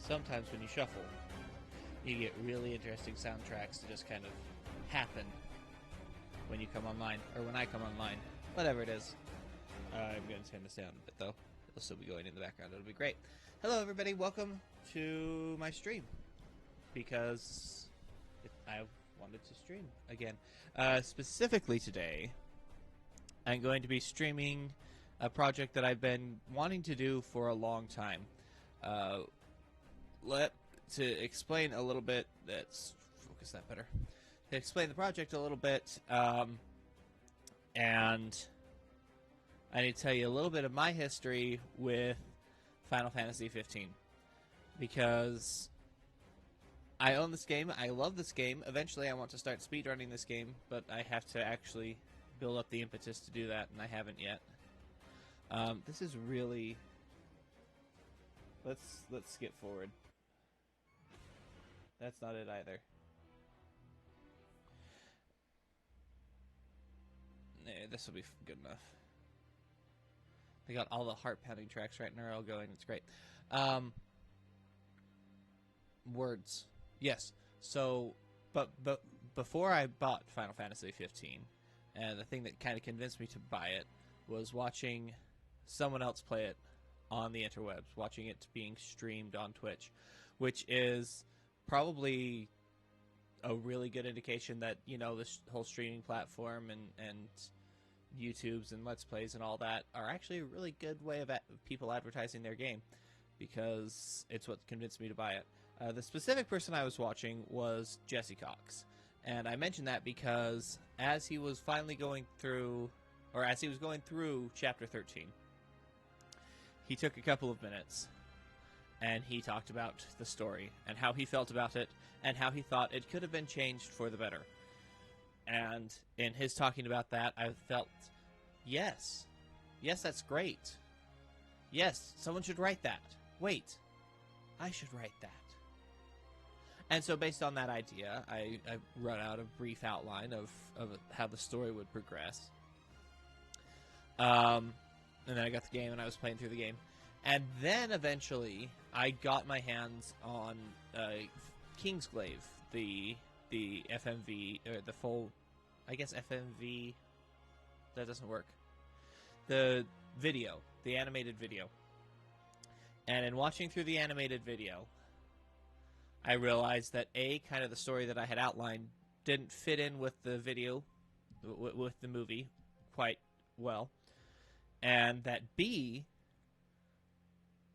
sometimes when you shuffle, you get really interesting soundtracks to just kind of happen when you come online, or when I come online, whatever it is. I'm going to turn this down a bit, though. It'll still be going in the background. It'll be great. Hello, everybody. Welcome to my stream, because I wanted to stream again. Specifically today, I'm going to be streaming a project that I've been wanting to do for a long time. To explain a little bit, let's focus that better. To explain the project a little bit, and I need to tell you a little bit of my history with Final Fantasy 15, because I own this game, I love this game. Eventually I want to start speedrunning this game, but I have to actually build up the impetus to do that, and I haven't yet. This is really... Let's skip forward. That's not it either. Nah, this will be good enough. They got all the heart-pounding tracks right in a row going. It's great. Words. Yes. So, but before I bought Final Fantasy 15, and the thing that kind of convinced me to buy it was watching someone else play it on the interwebs, watching it being streamed on Twitch, which is probably a really good indication that, you know, this whole streaming platform and YouTubes and Let's Plays and all that are actually a really good way of people advertising their game, because it's what convinced me to buy it. The specific person I was watching was Jesse Cox, and I mentioned that because as he was finally going through, or as he was going through Chapter 13, he took a couple of minutes and he talked about the story and how he felt about it and how he thought it could have been changed for the better. And in his talking about that, I felt, yes, that's great. Yes, someone should write that. Wait, I should write that. And so based on that idea, I wrote out a brief outline of how the story would progress. And then I got the game, and I was playing through the game. And then, eventually, I got my hands on Kingsglaive, the FMV, or the full, I guess FMV, that doesn't work. The video, the animated video. And in watching through the animated video, I realized that A, kind of the story that I had outlined didn't fit in with the video, with the movie, quite well. And that B,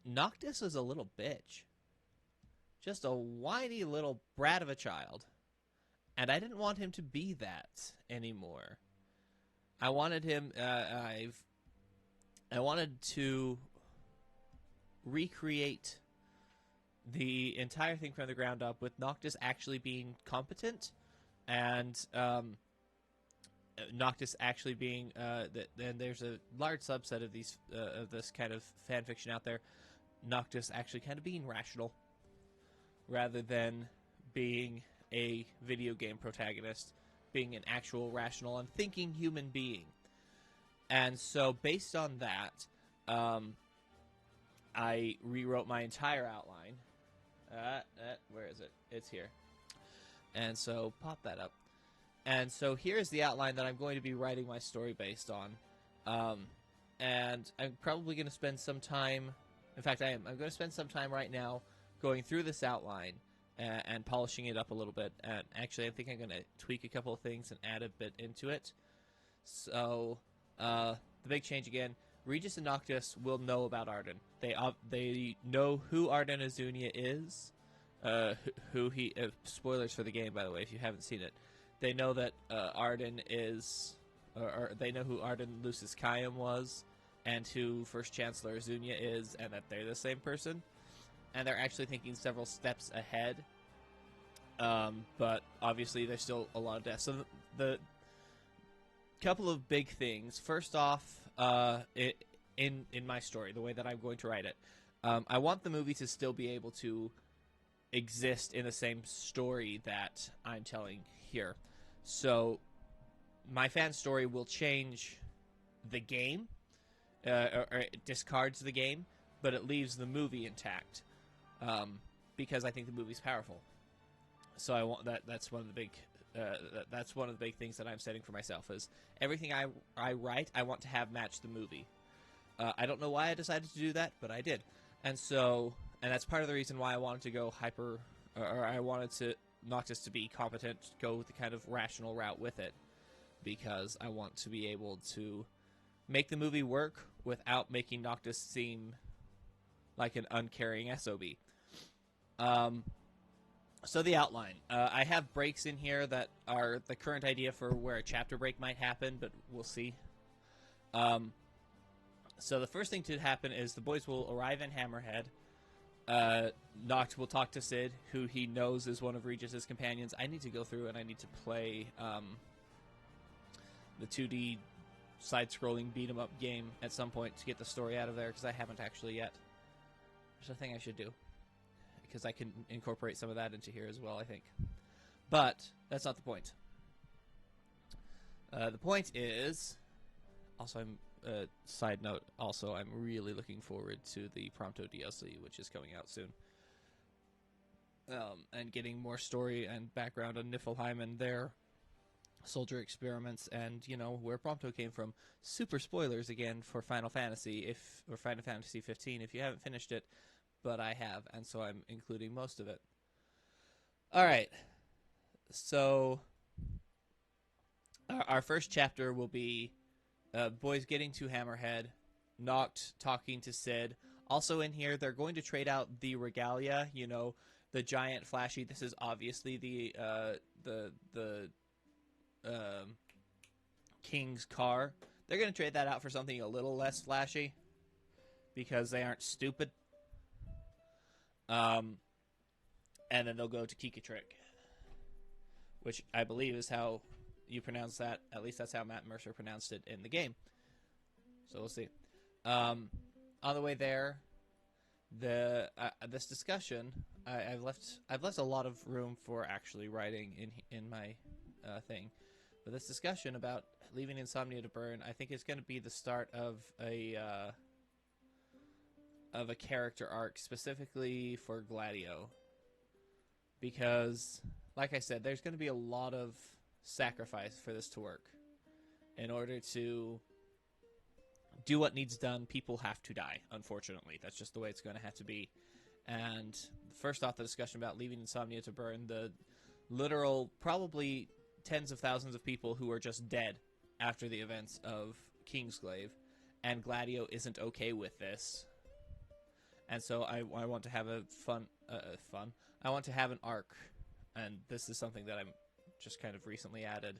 Noctis is a little bitch. Just a whiny little brat of a child. And I didn't want him to be that anymore. I wanted him, I wanted to recreate the entire thing from the ground up, with Noctis actually being competent, and Noctis actually being and there's a large subset of these of this kind of fan fiction out there. Noctis actually kind of being rational, rather than being a video game protagonist, being an actual rational and thinking human being. And so, based on that, I rewrote my entire outline. Where is it? It's here. And so, pop that up. And so here's the outline that I'm going to be writing my story based on. And I'm probably going to spend some time... In fact, I am. I'm going to spend some time right now going through this outline and polishing it up a little bit. And actually, I think I'm going to tweak a couple of things and add a bit into it. So, the big change again. Regis and Noctis will know about Arden. They know who Arden Azunia is. Spoilers for the game, by the way, if you haven't seen it. They know that Arden is... Or they know who Arden Lucis Kaim was, and who First Chancellor Azunia is, and that they're the same person. And they're actually thinking several steps ahead. But obviously there's still a lot of deaths. So the couple of big things. First off, in my story, the way that I'm going to write it, I want the movie to still be able to exist in the same story that I'm telling here. So my fan story will change the game, or it discards the game, but it leaves the movie intact. because I think the movie's powerful. So I want that. That's one of the big. That's one of the big things that I'm setting for myself is everything I write, I want to have match the movie. I don't know why I decided to do that, but I did. And that's part of the reason why I wanted to go or I wanted to Noctis to be competent, go the kind of rational route with it, because I want to be able to make the movie work without making Noctis seem like an uncaring SOB. So the outline. I have breaks in here that are the current idea for where a chapter break might happen, but we'll see. So the first thing to happen is the boys will arrive in Hammerhead. Noct will talk to Sid, who he knows is one of Regis's companions. I need to go through and I need to play the 2D side-scrolling beat-em-up game at some point to get the story out of there, because I haven't actually yet. There's a thing I should do, because I can incorporate some of that into here as well, I think. But that's not the point. The point is, also, side note, also, I'm really looking forward to the Prompto DLC, which is coming out soon. And getting more story and background on Niflheim and their soldier experiments, and, you know, where Prompto came from. Super spoilers again for Final Fantasy, or Final Fantasy 15, if you haven't finished it. But I have, and so I'm including most of it. Alright, so our first chapter will be boys getting to Hammerhead, Noct talking to Sid. Also in here, they're going to trade out the regalia, you know, the giant flashy. This is obviously the King's car. They're going to trade that out for something a little less flashy, because they aren't stupid. And then they'll go to Kikatrick, which I believe is how you pronounce that. At least that's how Matt Mercer pronounced it in the game. So we'll see. On the way there, this discussion, I've left a lot of room for actually writing in my thing. But this discussion about leaving Insomnia to burn, I think is going to be the start of a character arc, specifically for Gladio. Because, like I said, there's going to be a lot of sacrifice for this to work. In order to do what needs done, people have to die, unfortunately. That's just the way it's going to have to be. And first off, the discussion about leaving Insomnia to burn, the literal, probably tens of thousands of people who are just dead after the events of Kingsglaive, and Gladio isn't okay with this. And so I want to have a I want to have an arc, and this is something that I'm just kind of recently added,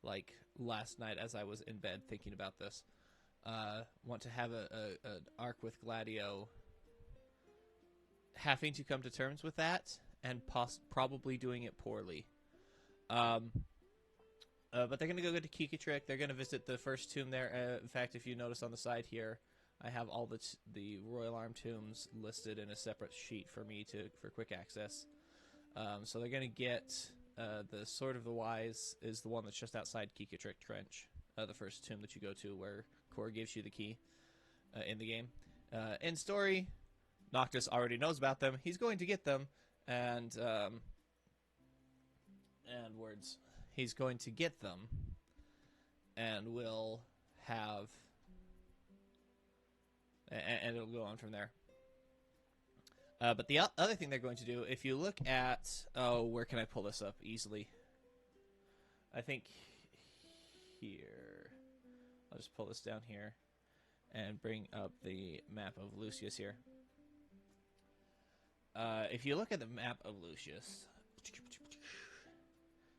like last night as I was in bed thinking about this. Want to have an arc with Gladio having to come to terms with that, and probably doing it poorly. But they're going to go to Kikatrick. They're going to visit the first tomb there. In fact, if you notice on the side here, I have all the Royal Arm tombs listed in a separate sheet for me for quick access. So they're going to get the Sword of the Wise is the one that's just outside Kikatrick Trench, the first tomb that you go to where Cor gives you the key in the game. In story, Noctis already knows about them. He's going to get them, and words. He's going to get them, and will have. And it'll go on from there. But the other thing they're going to do, if you look at... Oh, where can I pull this up easily? I think here. I'll just pull this down here and bring up the map of Lucius here. If you look at the map of Lucius,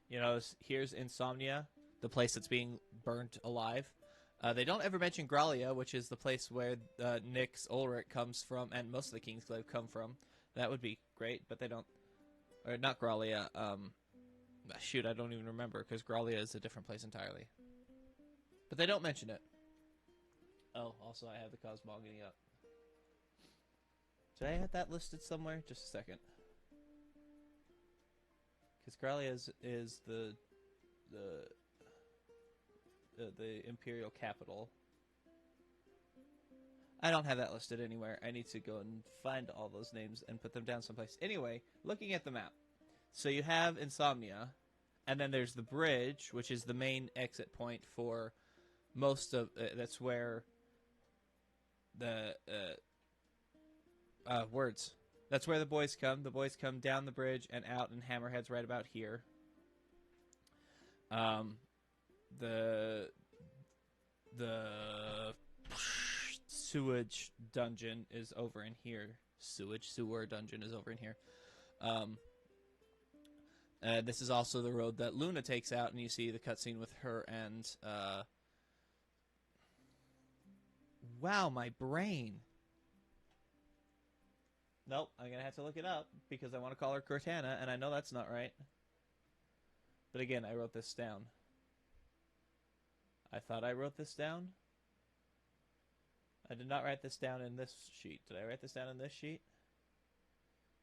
you know, here's Insomnia, the place that's being burnt alive. They don't ever mention Gralia, which is the place where Nyx Ulrich comes from, and most of the Kingsglaive come from. That would be great, but they don't... Or not Gralia, shoot, I don't even remember, because Gralia is a different place entirely. But they don't mention it. Oh, also I have the Cosmogony up. Did I have that listed somewhere? Just a second. Because Gralia is the imperial capital. I don't have that listed anywhere. I need to go and find all those names and put them down someplace. Anyway, looking at the map. So you have Insomnia, and then there's the bridge, which is the main exit point for most of... that's where the... words. That's where the boys come. The boys come down the bridge and out, and Hammerhead's right about here. The sewage dungeon is over in here. Sewer dungeon is over in here. This is also the road that Luna takes out, and you see the cutscene with her and... wow, my brain. Nope, I'm going to have to look it up, because I want to call her Cortana, and I know that's not right. But again, I wrote this down. I thought I wrote this down. I did not write this down in this sheet. Did I write this down in this sheet?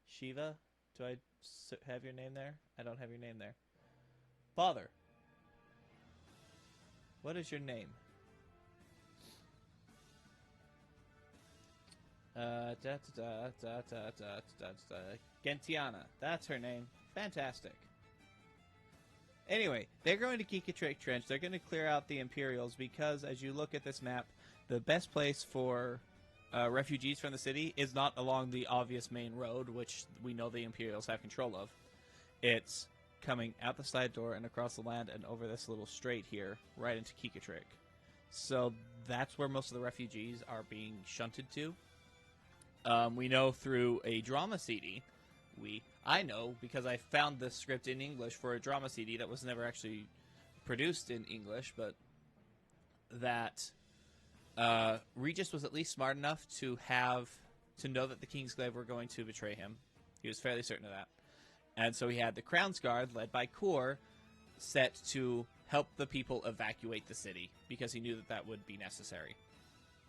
Shiva? Do I have your name there? I don't have your name there. Father. What is your name? Gentiana. That's her name. Fantastic. Anyway, they're going to Kikatrick Trench. They're going to clear out the Imperials because, as you look at this map, the best place for refugees from the city is not along the obvious main road, which we know the Imperials have control of. It's coming out the side door and across the land and over this little strait here, right into Kikatrick. So that's where most of the refugees are being shunted to. We know through a drama CD, I know because I found this script in English for a drama CD that was never actually produced in English, but that Regis was at least smart enough to know that the Kingsglaive were going to betray him. He was fairly certain of that. And so he had the Crown's Guard, led by Kor, set to help the people evacuate the city, because he knew that that would be necessary.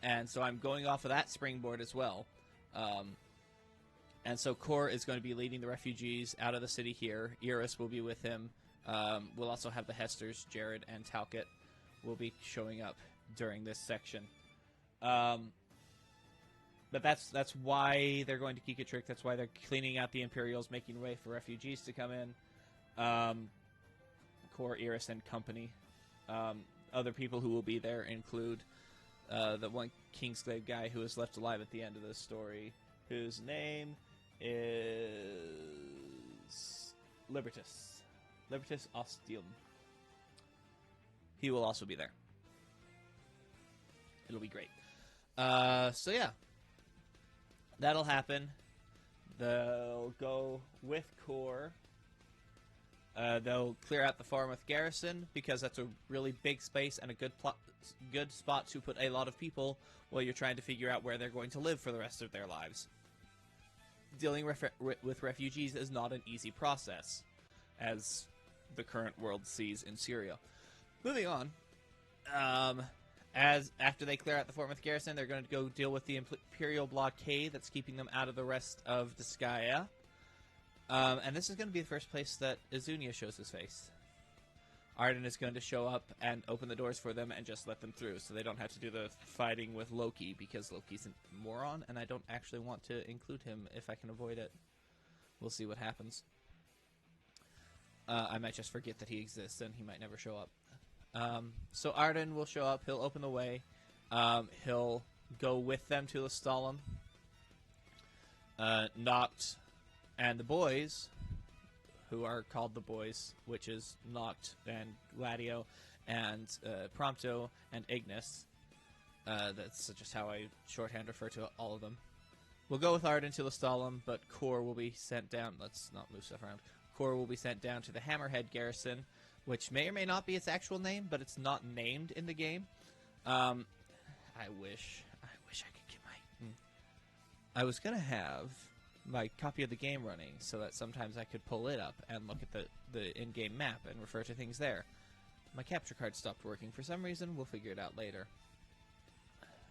And so I'm going off of that springboard as well. And so Kor is going to be leading the refugees out of the city here. Iris will be with him. We'll also have the Hesters, Jared and Talcott, will be showing up during this section. But that's why they're going to Kikatrick. That's why they're cleaning out the Imperials, making way for refugees to come in. Kor, Iris, and company. Other people who will be there include the one Kingsglaive guy who is left alive at the end of this story, whose name is Libertas. Libertas Ostium. He will also be there. It'll be great. So yeah. That'll happen. They'll go with Kor. They'll clear out the Farmouth Garrison, because that's a really big space and a good spot to put a lot of people while you're trying to figure out where they're going to live for the rest of their lives. Dealing with refugees is not an easy process, as the current world sees in Syria. Moving on, after they clear out the Farmouth Garrison, they're going to go deal with the Imperial blockade that's keeping them out of the rest of Disgaea. And this is going to be the first place that Izunia shows his face. Arden is going to show up and open the doors for them and just let them through, so they don't have to do the fighting with Loki, because Loki's a moron, and I don't actually want to include him if I can avoid it. We'll see what happens. I might just forget that he exists, and he might never show up. So Arden will show up, he'll open the way, he'll go with them to Lestalem. Noct and the boys, who are called the boys, which is Noct and Gladio and Prompto and Ignis. That's just how I shorthand refer to all of them. We'll go with Arden to Lestalem, but Kor will be sent down. Let's not move stuff around. Kor will be sent down to the Hammerhead Garrison, which may or may not be its actual name, but it's not named in the game. I wish I could get my... I was going to have my copy of the game running so that sometimes I could pull it up and look at the in-game map and refer to things there. My capture card stopped working for some reason. We'll figure it out later.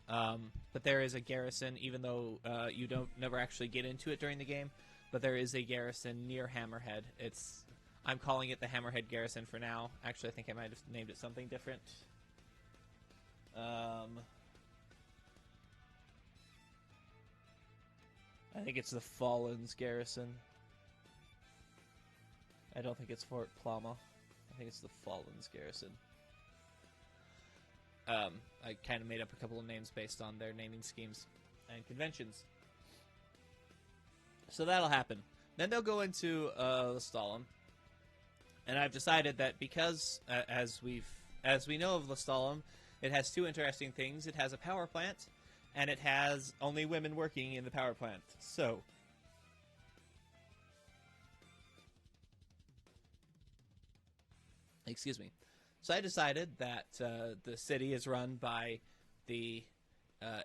But there is a garrison, even though you never actually get into it during the game, but there is a garrison near Hammerhead. I'm calling it the Hammerhead Garrison for now. Actually, I think I might have named it something different. I think it's the Fallen's garrison. I don't think it's Fort Plama. I think it's the Fallen's garrison. I kind of made up a couple of names based on their naming schemes and conventions. So that'll happen. Then they'll go into Lestalem. And I've decided that because, as we know of Lestalem, it has two interesting things. It has a power plant, and it has only women working in the power plant. So, excuse me. So I decided that the city is run by the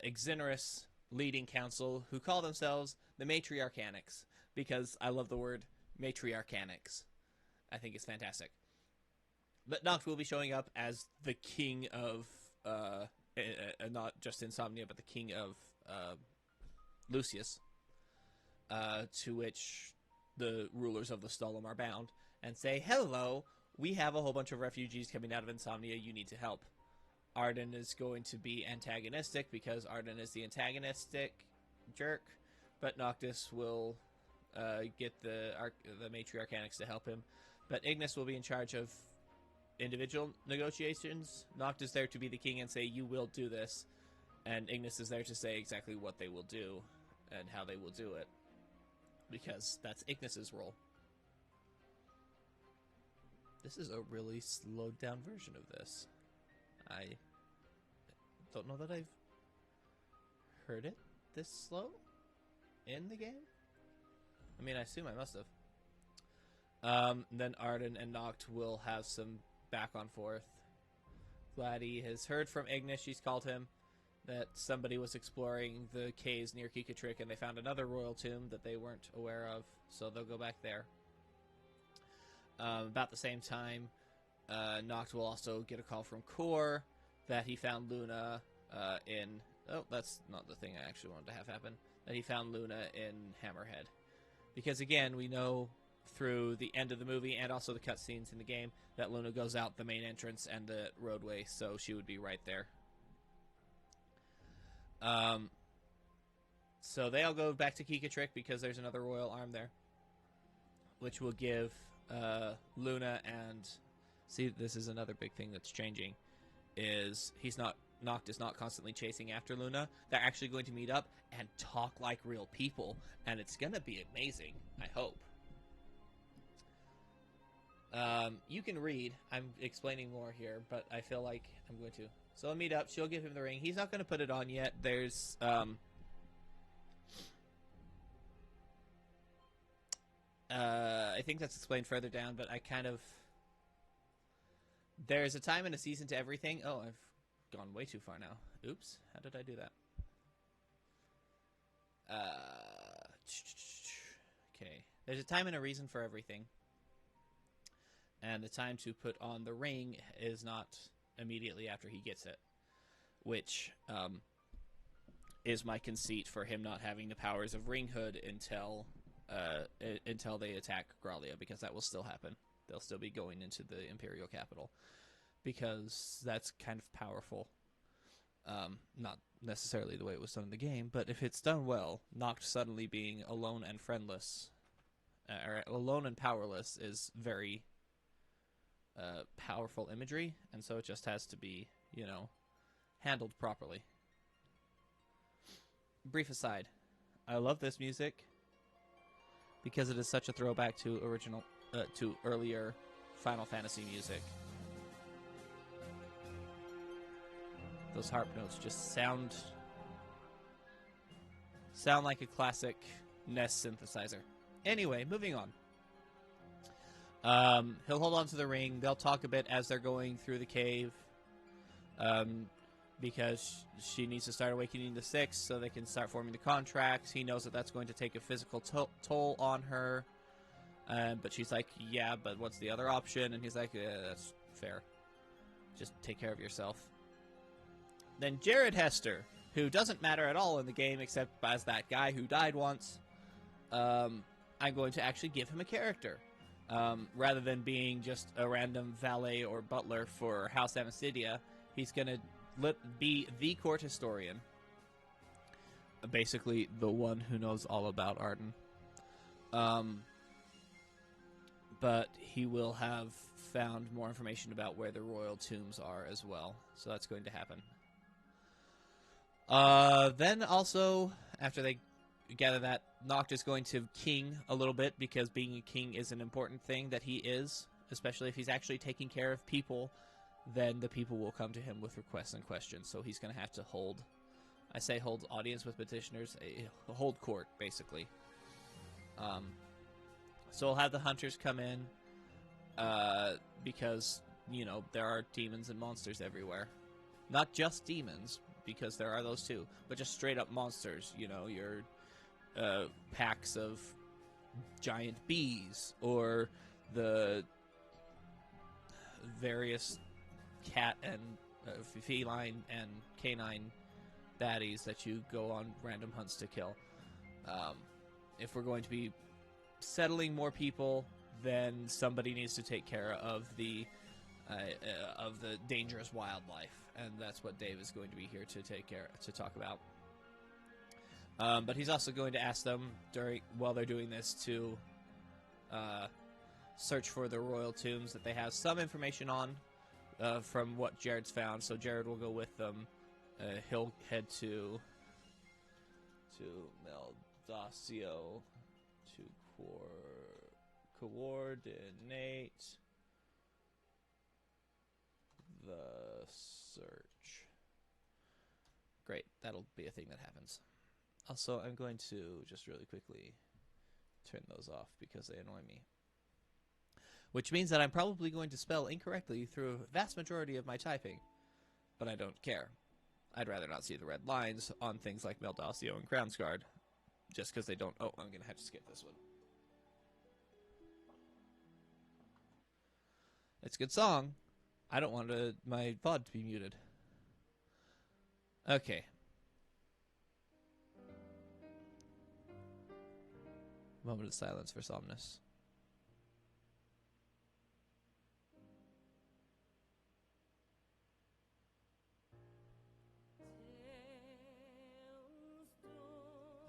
Exonerous leading council, who call themselves the Matriarchanics, because I love the word Matriarchanics. I think it's fantastic. But Noct will be showing up as the king of, not just Insomnia, but the king of Lucius, to which the rulers of the Lestalem are bound, and say, hello, we have a whole bunch of refugees coming out of Insomnia, you need to help. Arden is going to be antagonistic, because Arden is the antagonistic jerk, but Noctis will get the Matriarchanics to help him. But Ignis will be in charge of individual negotiations. Noct is there to be the king and say, you will do this. And Ignis is there to say exactly what they will do and how they will do it. Because that's Ignis's role. This is a really slowed down version of this. I don't know that I've heard it this slow in the game. I mean, I assume I must have. Then Arden and Noct will have some back on forth. Gladdy has heard from Ignis, she's called him, that somebody was exploring the caves near Kikatrick and they found another royal tomb that they weren't aware of, so they'll go back there. About the same time, Noct will also get a call from Core that he found Luna in... Oh, that's not the thing I actually wanted to have happen. That he found Luna in Hammerhead. Because again, we know through the end of the movie and also the cutscenes in the game that Luna goes out the main entrance and the roadway, so she would be right there. So they all go back to Kikatrick because there's another royal arm there, which will give Luna and... See, this is another big thing that's changing, is Noct is not constantly chasing after Luna. They're actually going to meet up and talk like real people, and it's going to be amazing, I hope. You can read. I'm explaining more here, but I feel like I'm going to. So they'll meet up. She'll give him the ring. He's not going to put it on yet. There's... I think that's explained further down, but I kind of... There's a time and a season to everything. Oh, I've gone way too far now. Oops. How did I do that? Okay. There's a time and a reason for everything. And the time to put on the ring is not immediately after he gets it. Which is my conceit for him not having the powers of Ringhood until they attack Grallia, because that will still happen. They'll still be going into the Imperial capital, because that's kind of powerful. Not necessarily the way it was done in the game, but if it's done well, Noct suddenly being alone and friendless, or alone and powerless, is very powerful imagery, and so it just has to be, you know, handled properly. Brief aside, I love this music because it is such a throwback to earlier Final Fantasy music. Those harp notes just sound like a classic NES synthesizer. Anyway, moving on. He'll hold on to the ring. They'll talk a bit as they're going through the cave, because she needs to start awakening the Six so they can start forming the contracts. He knows that that's going to take a physical toll on her. But she's like, yeah, but what's the other option? And he's like, that's fair. Just take care of yourself. Then Jared Hester, who doesn't matter at all in the game except as that guy who died once, I'm going to actually give him a character. Rather than being just a random valet or butler for House Amicidia, he's going to be the court historian. basically the one who knows all about Arden. But he will have found more information about where the royal tombs are as well. So that's going to happen. Then also, after they gather that, Noct is going to king a little bit, because being a king is an important thing that he is, especially if he's actually taking care of people. Then the people will come to him with requests and questions. So he's going to have to hold audience with petitioners, hold court, basically. So we'll have the hunters come in, because, you know, there are demons and monsters everywhere. Not just demons, because there are those too, but just straight up monsters. You know, your packs of giant bees, or the various cat and feline and canine baddies that you go on random hunts to kill. If we're going to be settling more people, then somebody needs to take care of the dangerous wildlife, and that's what Dave is going to be here to talk about. But he's also going to ask them while they're doing this to search for the royal tombs that they have some information on from what Jared's found. So Jared will go with them. He'll head to Meldacio to coordinate the search. Great, that'll be a thing that happens. Also, I'm going to just really quickly turn those off because they annoy me. Which means that I'm probably going to spell incorrectly through a vast majority of my typing. But I don't care. I'd rather not see the red lines on things like Meldacio and Crownsguard. Just because they don't... Oh, I'm going to have to skip this one. It's a good song. I don't want my VOD to be muted. Okay. Moment of silence for Somnus.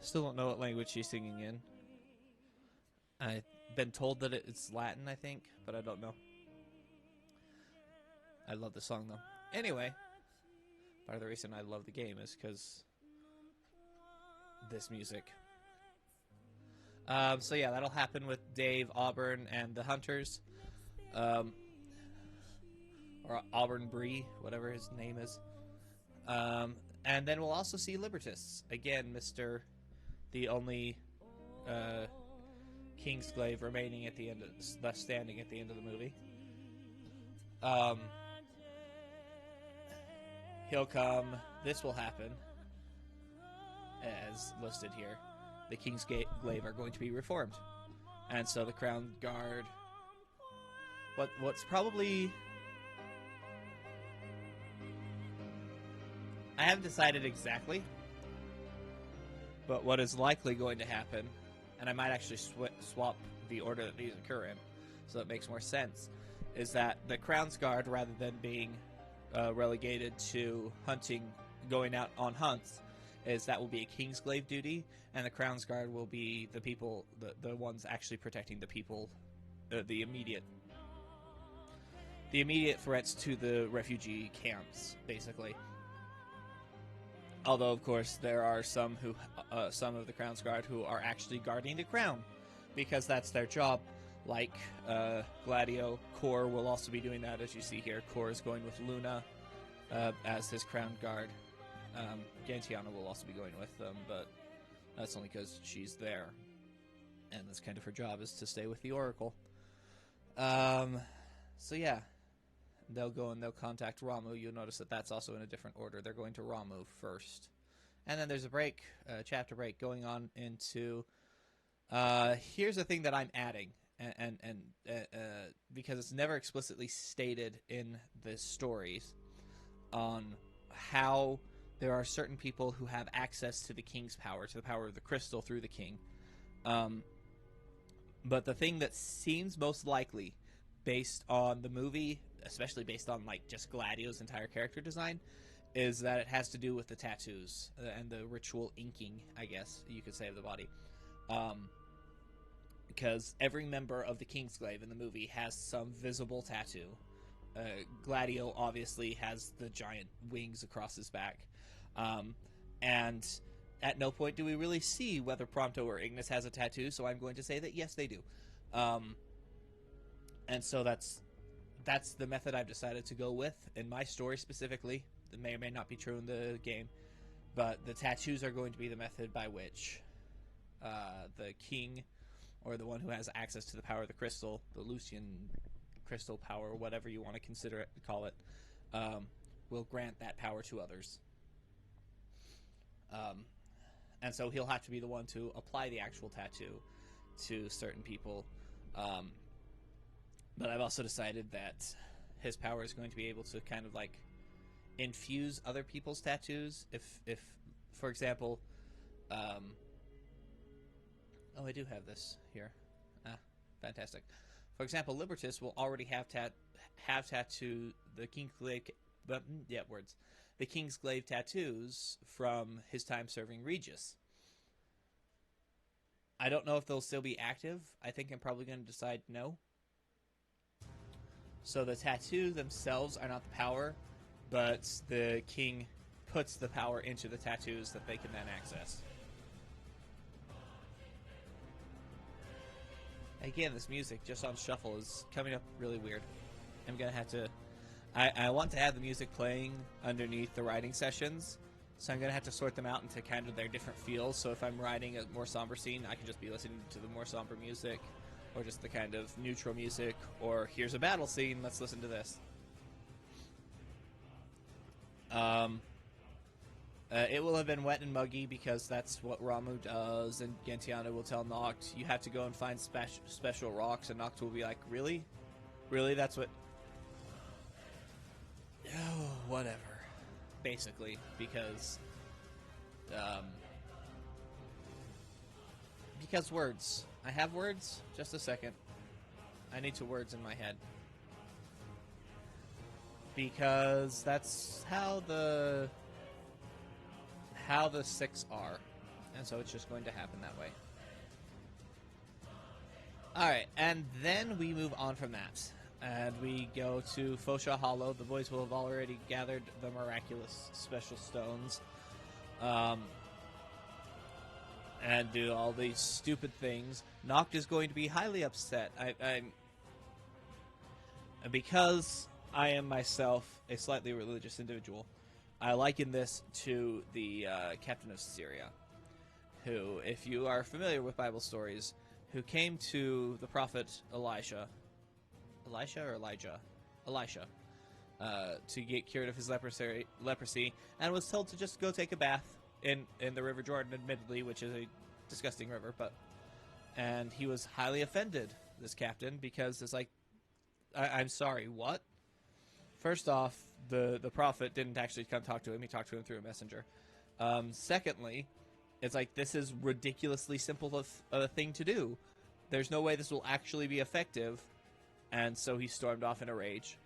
Still don't know what language she's singing in. I've been told that it's Latin, I think, but I don't know. I love the song, though. Anyway, part of the reason I love the game is because this music. So yeah, that'll happen with Dave, Auburn, and the Hunters. Or Auburn Bree, whatever his name is. And then we'll also see Libertus. Again, the only Kingsglaive remaining at the end left standing at the end of the movie. He'll come. This will happen, as listed here. The Kingsglaive are going to be reformed, and so the Crown Guard. What's probably, I haven't decided exactly, but what is likely going to happen, and I might actually swap the order that these occur in, so it makes more sense, is that the Crown's Guard, rather than being relegated to hunting, going out on hunts, is that will be a Kingsglaive duty, and the Crown's Guard will be the people, the ones actually protecting the people, the immediate threats to the refugee camps, basically. Although, of course, there are some of the Crown's Guard who are actually guarding the crown, because that's their job. Like Gladio, Kor will also be doing that, as you see here. Kor is going with Luna as his Crown Guard. Gantiana will also be going with them, but that's only because she's there, and that's kind of her job, is to stay with the Oracle. So yeah, they'll go and they'll contact Ramu. You'll notice that that's also in a different order. They're going to Ramu first, and then there's a break, chapter break, going on into. Here's the thing that I'm adding, and because it's never explicitly stated in the stories on how there are certain people who have access to the king's power, to the power of the crystal through the king. But the thing that seems most likely, based on the movie, especially based on like just Gladio's entire character design, is that it has to do with the tattoos and the ritual inking, I guess you could say, of the body. Because every member of the Kingsglaive in the movie has some visible tattoo. Gladio obviously has the giant wings across his back. And at no point do we really see whether Prompto or Ignis has a tattoo, so I'm going to say that yes, they do. And so that's the method I've decided to go with in my story specifically. It may or may not be true in the game, but the tattoos are going to be the method by which the king, or the one who has access to the power of the crystal, the Lucian crystal power, whatever you want to call it, will grant that power to others. And so he'll have to be the one to apply the actual tattoo to certain people. But I've also decided that his power is going to be able to kind of like infuse other people's tattoos. If for example, oh, I do have this here. Fantastic. For example, Libertas will already have tattoo the Kingsglaive, the Kingsglaive tattoos from his time serving Regis. I don't know if they'll still be active. I think I'm probably going to decide no. So the tattoos themselves are not the power, but the king puts the power into the tattoos that they can then access. Again, this music just on shuffle is coming up really weird. I'm going to have to... I want to have the music playing underneath the writing sessions, so I'm going to have to sort them out into kind of their different feels. So if I'm writing a more somber scene, I can just be listening to the more somber music, or just the kind of neutral music, or here's a battle scene, let's listen to this. It will have been wet and muggy because that's what Ramu does, and Gentiana will tell Noct, you have to go and find special rocks, and Noct will be like, really? Really? That's what... Oh, whatever. Basically, because words. I have words? Just a second. I need to words in my head. Because that's how the 6 are. And so it's just going to happen that way. Alright, and then we move on from that. And we go to Fosha Hollow. The boys will have already gathered the miraculous special stones. And do all these stupid things. Noct is going to be highly upset. Because I am myself a slightly religious individual, I liken this to the captain of Syria, who, if you are familiar with Bible stories, who came to the prophet Elisha, to get cured of his leprosy, and was told to just go take a bath in the River Jordan, admittedly, which is a disgusting river, and he was highly offended, this captain, because it's like, I'm sorry, what? First off, the prophet didn't actually come talk to him. He talked to him through a messenger. Secondly, it's like, this is ridiculously simple of a thing to do. There's no way this will actually be effective. And so he stormed off in a rage.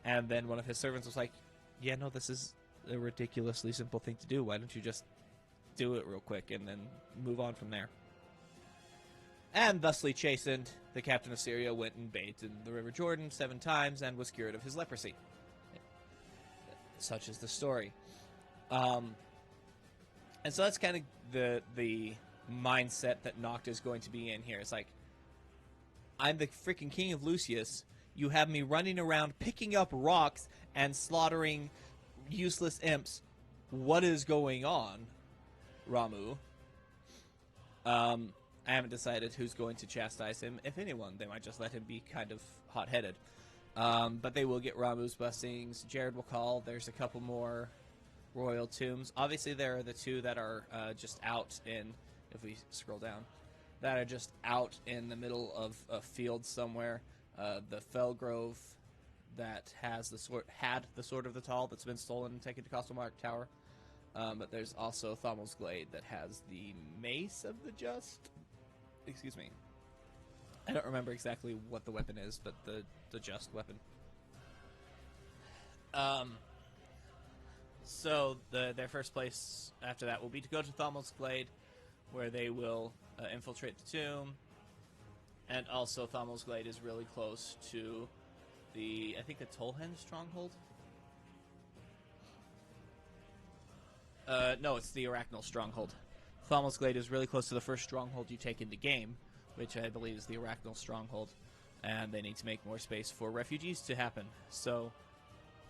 And then one of his servants was like, yeah, no, this is a ridiculously simple thing to do. Why don't you just do it real quick and then move on from there? And thusly chastened, the captain of Syria went and bathed in the River Jordan 7 times and was cured of his leprosy. Such is the story. And so that's kind of the mindset that Noct is going to be in here. It's like, I'm the freaking king of Lucius. You have me running around picking up rocks and slaughtering useless imps. What is going on, Ramu? I haven't decided who's going to chastise him. If anyone, they might just let him be kind of hot-headed. But they will get Ramu's blessings. Jared will call. There's a couple more royal tombs. Obviously, there are the 2 that are just out in, if we scroll down, that are just out in the middle of a field somewhere. The Felgrove that has had the Sword of the Tall that's been stolen and taken to Costlemark Tower. But there's also Thommel's Glade that has the Mace of the Just. Excuse me. I don't remember exactly what the weapon is, but the Just weapon. So their first place after that will be to go to Thommel's Glade, where they will infiltrate the tomb. And also, Thommel's Glade is really close to I think the Tolhen stronghold? No, it's the Arachnal stronghold. Thommel's Glade is really close to the first stronghold you take in the game, which I believe is the Arachnal stronghold. And they need to make more space for refugees to happen. So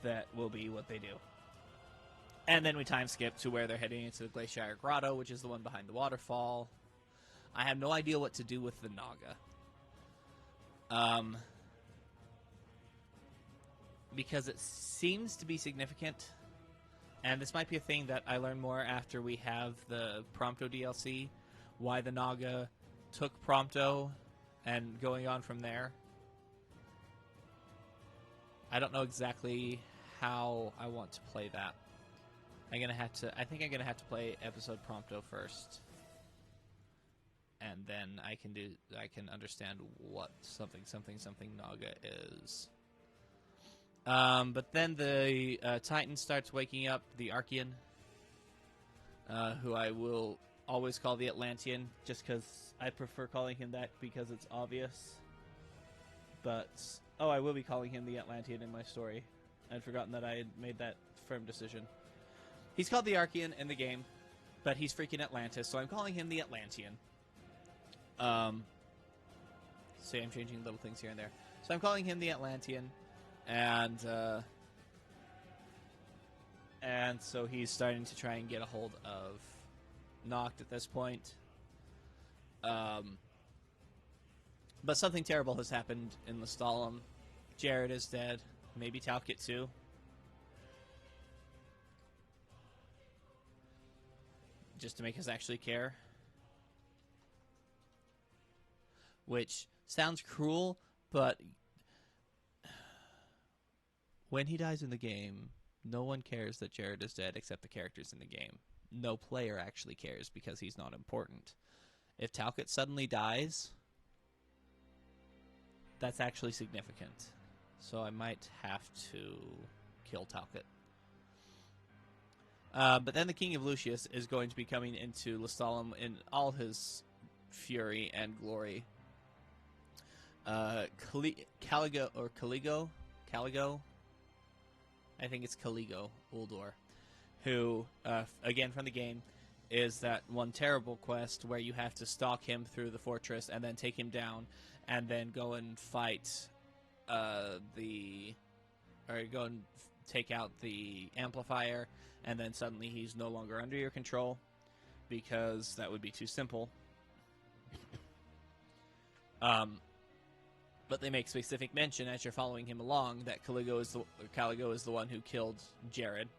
that will be what they do. And then we time skip to where they're heading into the Glacier Grotto, which is the one behind the waterfall. I have no idea what to do with the Naga. Because it seems to be significant, and this might be a thing that I learn more after we have the Prompto DLC, why the Naga took Prompto, and going on from there. I don't know exactly how I want to play that. I think I'm gonna have to play episode Prompto first, and then I can understand what something Naga is. But then the Titan starts waking up the Archean, who I will always call the Atlantean, just because I prefer calling him that because it's obvious. But, I will be calling him the Atlantean in my story. I'd forgotten that I had made that firm decision. He's called the Archean in the game, but he's freaking Atlantis, so I'm calling him the Atlantean. See, I'm changing little things here and there. So I'm calling him the Atlantean. And so he's starting to try and get a hold of Noct at this point. But something terrible has happened in Lestalem. Jared is dead. Maybe Talcott too. Just to make us actually care. Which sounds cruel, but when he dies in the game, no one cares that Jared is dead except the characters in the game. No player actually cares because he's not important. If Talcott suddenly dies, that's actually significant. So I might have to kill Talcott. But then the King of Lucius is going to be coming into Lestalem in all his fury and glory. Caligo, I think it's Caligo Uldor, who, again from the game, is that one terrible quest where you have to stalk him through the fortress and then take him down and then go and fight go and take out the amplifier, and then suddenly he's no longer under your control because that would be too simple. But they make specific mention as you're following him along that Caligo is the one who killed Jared.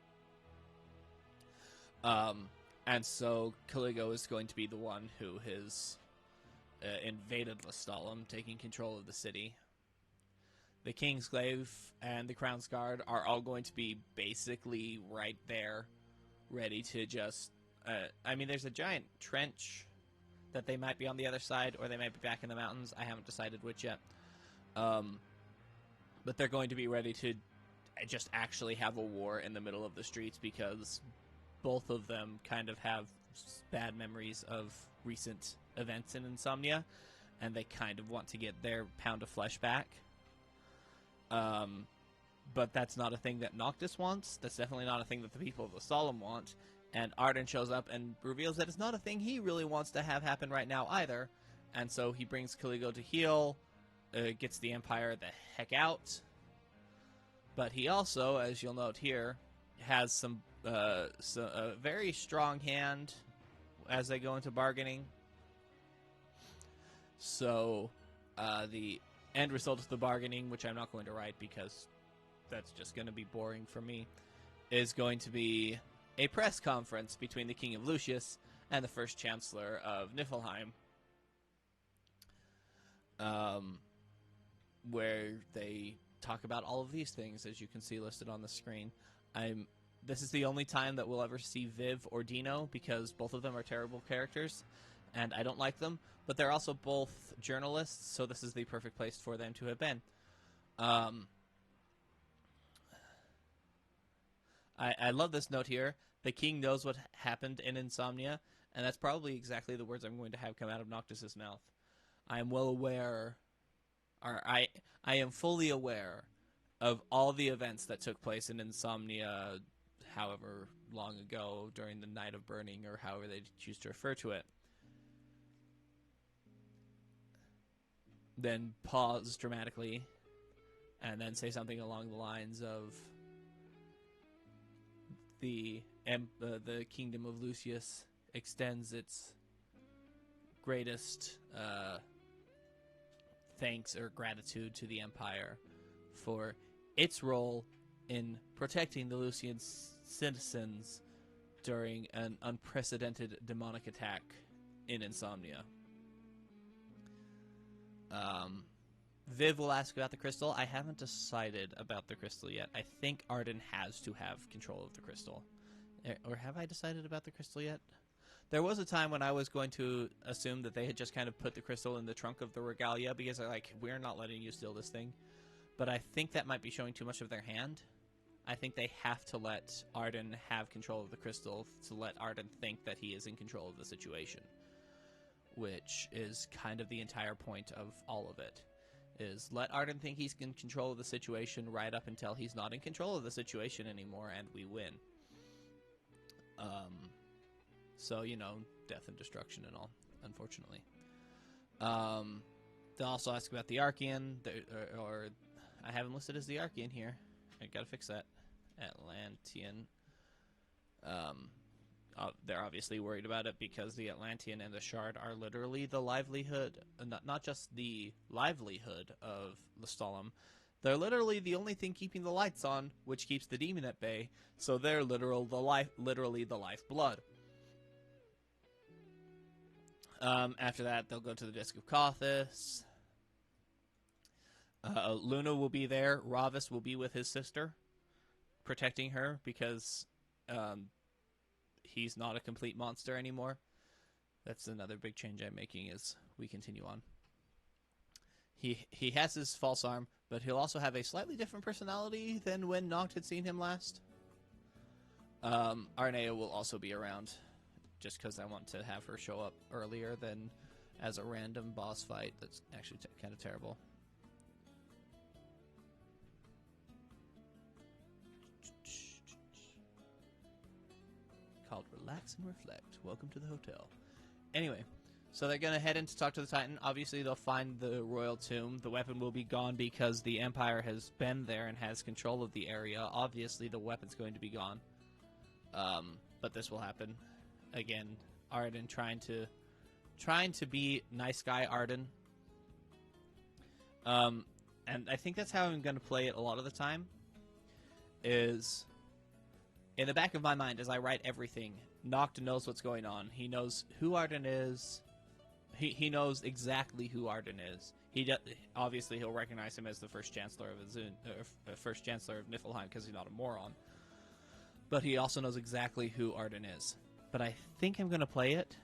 And so Caligo is going to be the one who has invaded Lestalem, taking control of the city. The Kingsglaive and the Crown's Guard are all going to be basically right there, ready to just... there's a giant trench that they might be on the other side, or they might be back in the mountains. I haven't decided which yet. But they're going to be ready to just actually have a war in the middle of the streets, because both of them kind of have bad memories of recent events in Insomnia, and they kind of want to get their pound of flesh back. But that's not a thing that Noctis wants. That's definitely not a thing that the people of Lestalem want. And Arden shows up and reveals that it's not a thing he really wants to have happen right now either. And so he brings Caligo to heal, gets the Empire the heck out. But he also, as you'll note here, has a very strong hand as they go into bargaining. So the end result of the bargaining, which I'm not going to write because that's just going to be boring for me, is going to be a press conference between the King of Lucius and the first Chancellor of Niflheim, where they talk about all of these things, as you can see listed on the screen. This is the only time that we'll ever see Viv or Dino, because both of them are terrible characters, and I don't like them, but they're also both journalists, so this is the perfect place for them to have been. I love this note here. The king knows what happened in Insomnia, and that's probably exactly the words I'm going to have come out of Noctis's mouth. I am well aware, or I am fully aware of all the events that took place in Insomnia, however long ago, during the Night of Burning, or however they choose to refer to it. Then pause dramatically, and then say something along the lines of the kingdom of Lucius extends its greatest thanks or gratitude to the Empire for its role in protecting the Lucian citizens during an unprecedented demonic attack in Insomnia. Viv will ask about the crystal. I haven't decided about the crystal yet. I think Arden has to have control of the crystal. Or have I decided about the crystal yet? There was a time when I was going to assume that they had just kind of put the crystal in the trunk of the regalia because they're like, we're not letting you steal this thing. But I think that might be showing too much of their hand. I think they have to let Arden have control of the crystal to let Arden think that he is in control of the situation. Which is kind of the entire point of all of it. Is let Arden think he's in control of the situation right up until he's not in control of the situation anymore, and we win. So, you know, death and destruction and all, unfortunately. They'll also ask about the Archean, or I haven't listed as the Archean here. I gotta fix that. Atlantean. They're obviously worried about it because the Atlantean and the Shard are literally the livelihood, not just the livelihood of Lestalem. They're literally the only thing keeping the lights on, which keeps the demon at bay. So they're literally the lifeblood. After that, they'll go to the Disc of Cauthis. Luna will be there. Ravis will be with his sister, protecting her because he's not a complete monster anymore. That's another big change I'm making as we continue on. He has his false arm, but he'll also have a slightly different personality than when Noct had seen him last. Arnea will also be around, just because I want to have her show up earlier than as a random boss fight. That's actually kind of terrible. Called Relax and Reflect. Welcome to the hotel. Anyway, so they're going to head in to talk to the Titan. Obviously, they'll find the royal tomb. The weapon will be gone because the Empire has been there and has control of the area. Obviously, the weapon's going to be gone. But this will happen. Again, Arden trying to be nice guy Arden. And I think that's how I'm going to play it a lot of the time. Is in the back of my mind as I write everything, Noct knows what's going on. He knows who Arden is. He knows exactly who Arden is. Obviously he'll recognize him as the first Chancellor of first Chancellor of Niflheim because he's not a moron. But he also knows exactly who Arden is. But I think I'm going to play it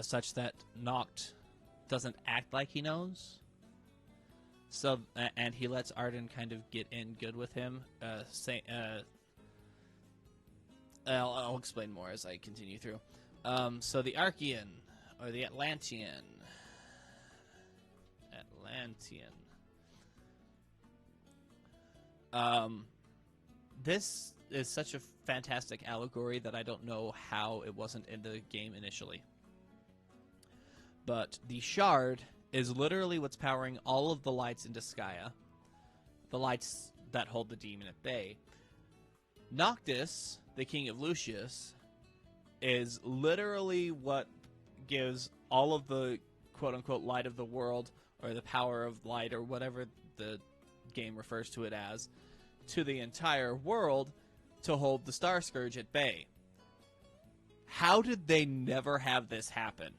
such that Noct doesn't act like he knows. So and he lets Arden kind of get in good with him. I'll explain more as I continue through. So the Archean, or the Atlantean. This is such a fantastic allegory that I don't know how it wasn't in the game initially. But the Shard is literally what's powering all of the lights in Disgaea. The lights that hold the demon at bay. Noctis, the king of Lucius, is literally what gives all of the quote-unquote light of the world, or the power of light, or whatever the game refers to it as, to the entire world to hold the Star Scourge at bay. How did they never have this happen?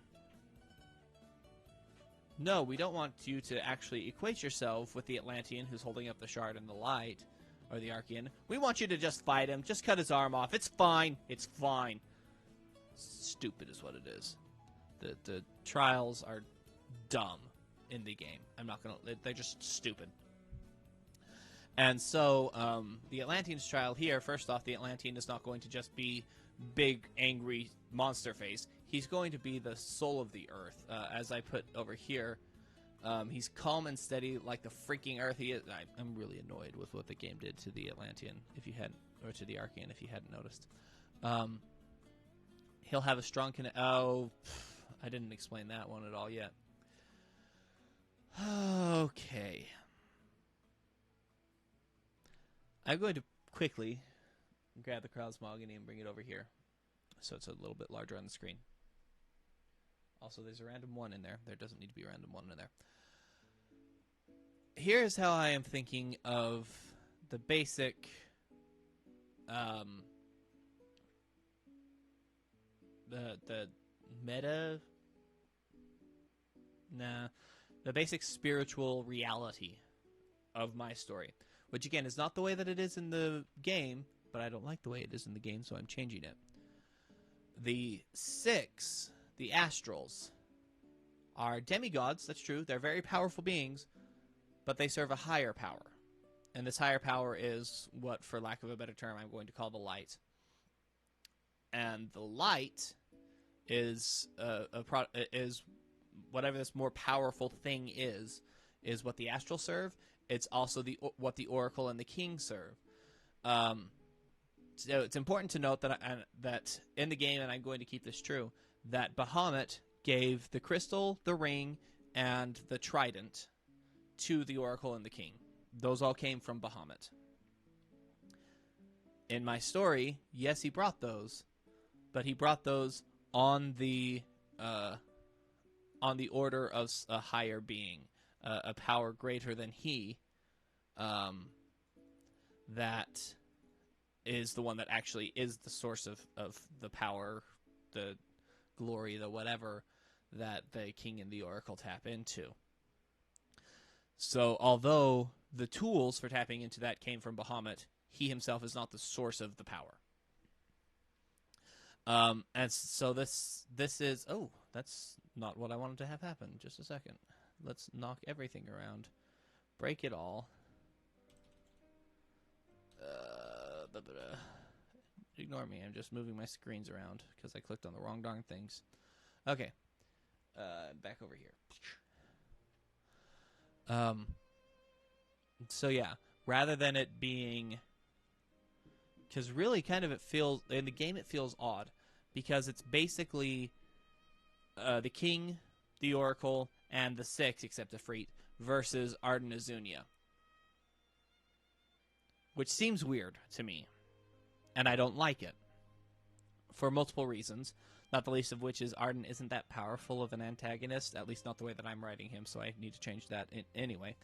No, we don't want you to actually equate yourself with the Atlantean who's holding up the Shard and the light, or the Archean. We want you to just fight him, just cut his arm off. It's fine. It's fine. Stupid is what it is. The trials are dumb in the game. I'm not gonna. They're just stupid. And so the Atlantean's trial here, first off, the Atlantean is not going to just be big, angry monster face. He's going to be the soul of the earth. As I put over here, he's calm and steady like the freaking earth he is. I'm really annoyed with what the game did to the Atlantean, if you hadn't, or to the Archean, if you hadn't noticed. He'll have a strong I didn't explain that one at all yet. Okay. I'm going to quickly grab the Cosmogony and bring it over here so it's a little bit larger on the screen. Also, there's a random 1 in there. There doesn't need to be a random 1 in there. Here's how I am thinking of the basic the basic spiritual reality of my story. Which, again, is not the way that it is in the game, but I don't like the way it is in the game, so I'm changing it. The 6, the Astrals, are demigods, that's true. They're very powerful beings, but they serve a higher power. And this higher power is what, for lack of a better term, I'm going to call the light. And the light is is whatever this more powerful thing is what the Astrals serve. It's also what the Oracle and the King serve. So it's important to note that in the game, and I'm going to keep this true, that Bahamut gave the crystal, the ring, and the trident to the Oracle and the King. Those all came from Bahamut. In my story, yes, he brought those, but he brought those on the order of a higher being, a power greater than he, that is the one that actually is the source of the power, the glory, the whatever that the King and the Oracle tap into. So although the tools for tapping into that came from Bahamut, he himself is not the source of the power. And so this is... Oh, that's not what I wanted to have happen. Just a second. Let's knock everything around. Break it all. Ignore me. I'm just moving my screens around because I clicked on the wrong darn things. Okay. Back over here. So yeah, rather than it being... Because really kind of it feels... In the game it feels odd. Because it's basically the King, the Oracle, and the 6, except Ifrit, versus Arden Azunia. Which seems weird to me. And I don't like it. For multiple reasons. Not the least of which is Arden isn't that powerful of an antagonist. At least not the way that I'm writing him, so I need to change that anyway.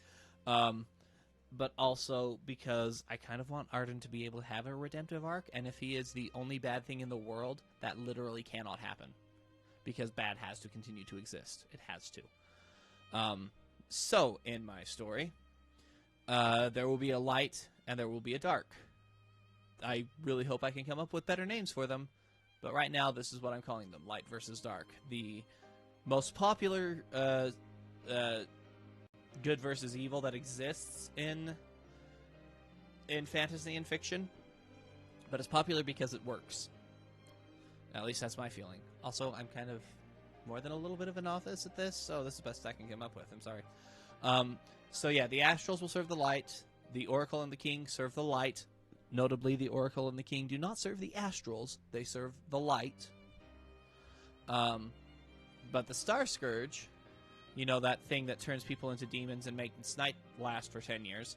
But also because I kind of want Arden to be able to have a redemptive arc, and if he is the only bad thing in the world, that literally cannot happen. Because bad has to continue to exist. It has to. So, in my story, there will be a light and there will be a dark. I really hope I can come up with better names for them, but right now this is what I'm calling them, light versus dark. The most popular good versus evil that exists in fantasy and fiction, but it's popular because it works. At least that's my feeling. Also, I'm kind of more than a little bit of a novice at this, so this is the best I can come up with. I'm sorry. So yeah, the Astrals will serve the light. The Oracle and the King serve the light. Notably, the Oracle and the King do not serve the Astrals. They serve the light. But the Star Scourge, you know, that thing that turns people into demons and makes night last for 10 years,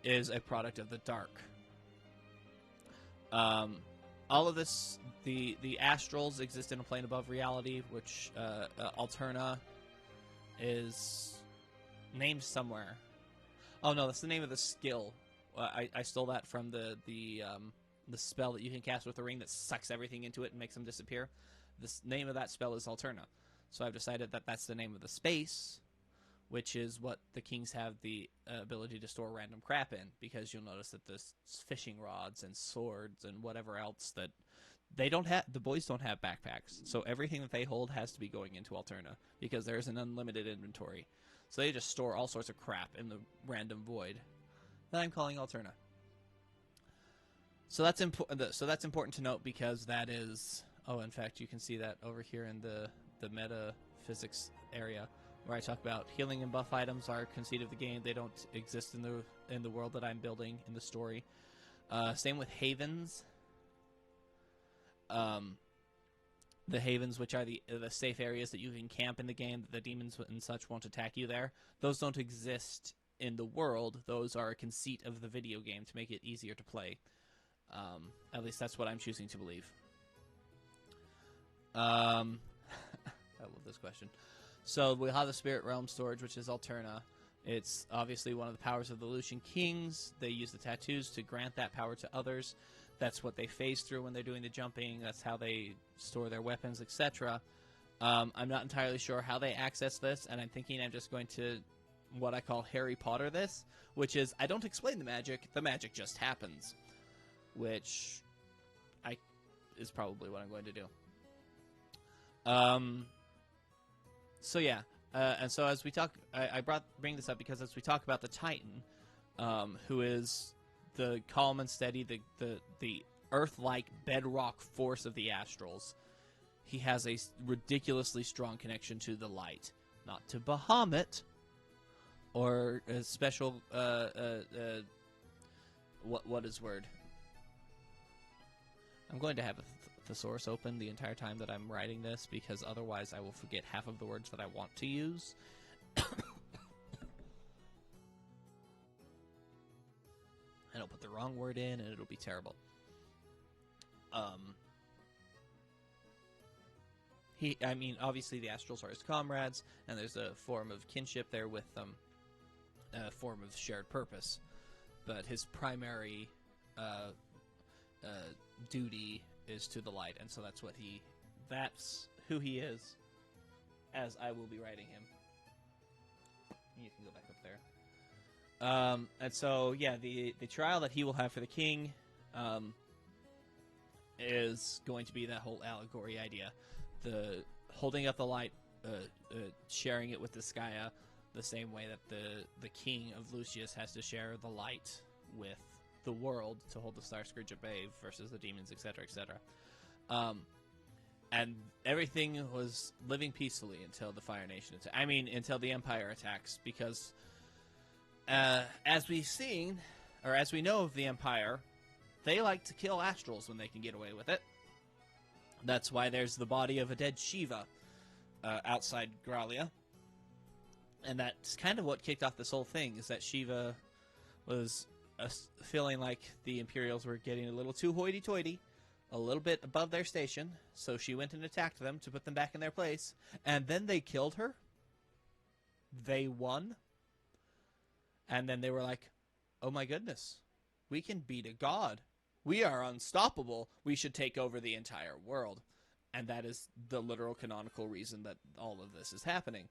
is a product of the dark. All of this, the Astrals exist in a plane above reality, which Alterna is named somewhere. Oh no, that's the name of the skill. I stole that from the spell that you can cast with the ring that sucks everything into it and makes them disappear. The name of that spell is Alterna. So I've decided that that's the name of the space, which is what the Kings have the ability to store random crap in, because you'll notice that there's fishing rods and swords and whatever else that they don't have. The boys don't have backpacks, so everything that they hold has to be going into Alterna, because there's an unlimited inventory. So they just store all sorts of crap in the random void. that I'm calling Alterna. So that's important. So that's important to note because that is. Oh, in fact, you can see that over here in the meta physics area where I talk about healing and buff items are conceit of the game. They don't exist in the world that I'm building in the story. Same with havens. The havens, which are the safe areas that you can camp in the game, that the demons and such won't attack you there. Those don't exist in the world. Those are a conceit of the video game to make it easier to play. At least that's what I'm choosing to believe. I love this question. So we'll have the Spirit Realm storage, which is Alterna. It's obviously one of the powers of the Lucian Kings. They use the tattoos to grant that power to others. That's what they phase through when they're doing the jumping. That's how they store their weapons, etc. I'm not entirely sure how they access this, and I'm thinking I'm just going to what I call Harry Potter this, which is I don't explain the magic just happens, which is probably what I'm going to do. So yeah, and so as we talk, I bring this up because as we talk about the Titan, who is the calm and steady, the Earth-like bedrock force of the Astrals, he has a ridiculously strong connection to the light, not to Bahamut or a special what is word? I'm going to have a thesaurus open the entire time that I'm writing this because otherwise I will forget half of the words that I want to use. And I'll put the wrong word in and it'll be terrible. Obviously the Astrals are his comrades, and there's a form of kinship there with them, a form of shared purpose. But his primary duty is to the light, and so that's who he is, as I will be writing him. You can go back up there. And so, yeah, the trial that he will have for the king is going to be that whole allegory idea. The holding up the light, sharing it with the Skya, the same way that the king of Lucius has to share the light with the world to hold the Star Scourge at bay versus the demons, etc., etc. And everything was living peacefully until the Fire Nation until the Empire attacks, because as we've seen, or as we know of the Empire, they like to kill Astrals when they can get away with it. That's why there's the body of a dead Shiva outside Gralia. And that's kind of what kicked off this whole thing, is that Shiva was feeling like the Imperials were getting a little too hoity-toity, a little bit above their station, so she went and attacked them to put them back in their place, and then they killed her. They won. And then they were like, oh my goodness, we can beat a god. We are unstoppable. We should take over the entire world. And that is the literal canonical reason that all of this is happening.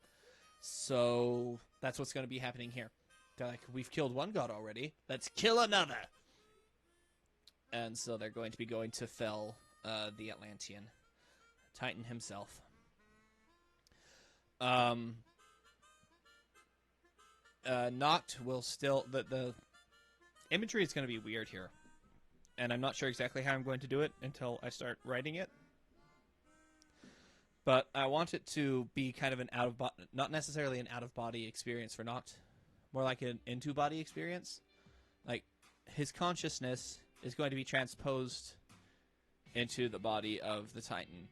So that's what's going to be happening here. They're like, we've killed one god already. Let's kill another. And so they're going to be going to fell the Atlantean, Titan himself. Noct will still... The imagery is going to be weird here. And I'm not sure exactly how I'm going to do it until I start writing it. But I want it to be kind of an not necessarily an out-of-body experience for Noct, more like an into-body experience. Like, his consciousness is going to be transposed into the body of the Titan.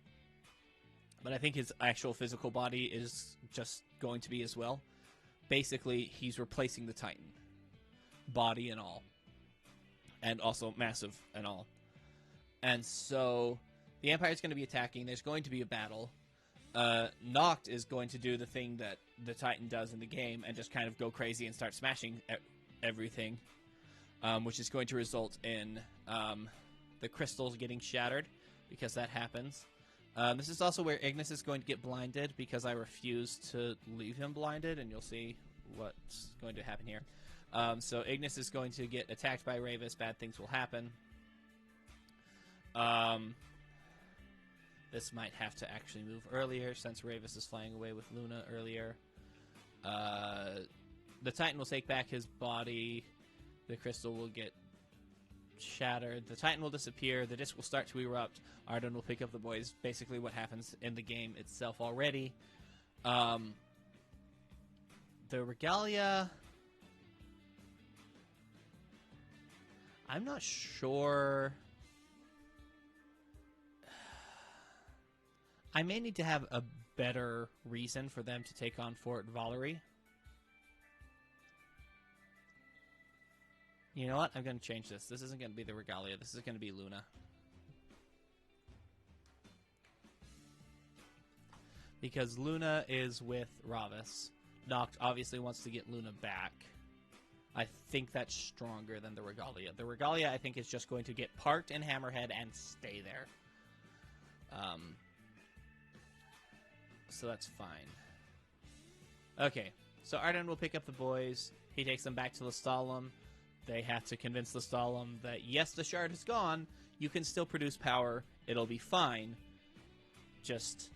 But I think his actual physical body is just going to be as well. Basically, he's replacing the Titan, body and all. And also massive and all. And so the Empire is going to be attacking. There's going to be a battle. Noct is going to do the thing that the Titan does in the game and just kind of go crazy and start smashing everything, which is going to result in the crystals getting shattered, because that happens. This is also where Ignis is going to get blinded, because I refuse to leave him blinded, and you'll see what's going to happen here. So Ignis is going to get attacked by Ravis. Bad things will happen. This might have to actually move earlier, since Ravis is flying away with Luna earlier. The Titan will take back his body The crystal will get shattered. The Titan will disappear. The disc will start to erupt. Arden will pick up the boys. Basically what happens in the game itself already. The Regalia... I'm not sure... I may need to have a better reason for them to take on Fort Valerie. You know what? I'm going to change this. This isn't going to be the Regalia. This is going to be Luna. Because Luna is with Ravis. Noct obviously wants to get Luna back. I think that's stronger than the Regalia. The Regalia, I think, is just going to get parked in Hammerhead and stay there. So that's fine. Okay, so Arden will pick up the boys. He takes them back to Lestalem. They have to convince Lestalem that, yes, the shard is gone. You can still produce power. It'll be fine. Just,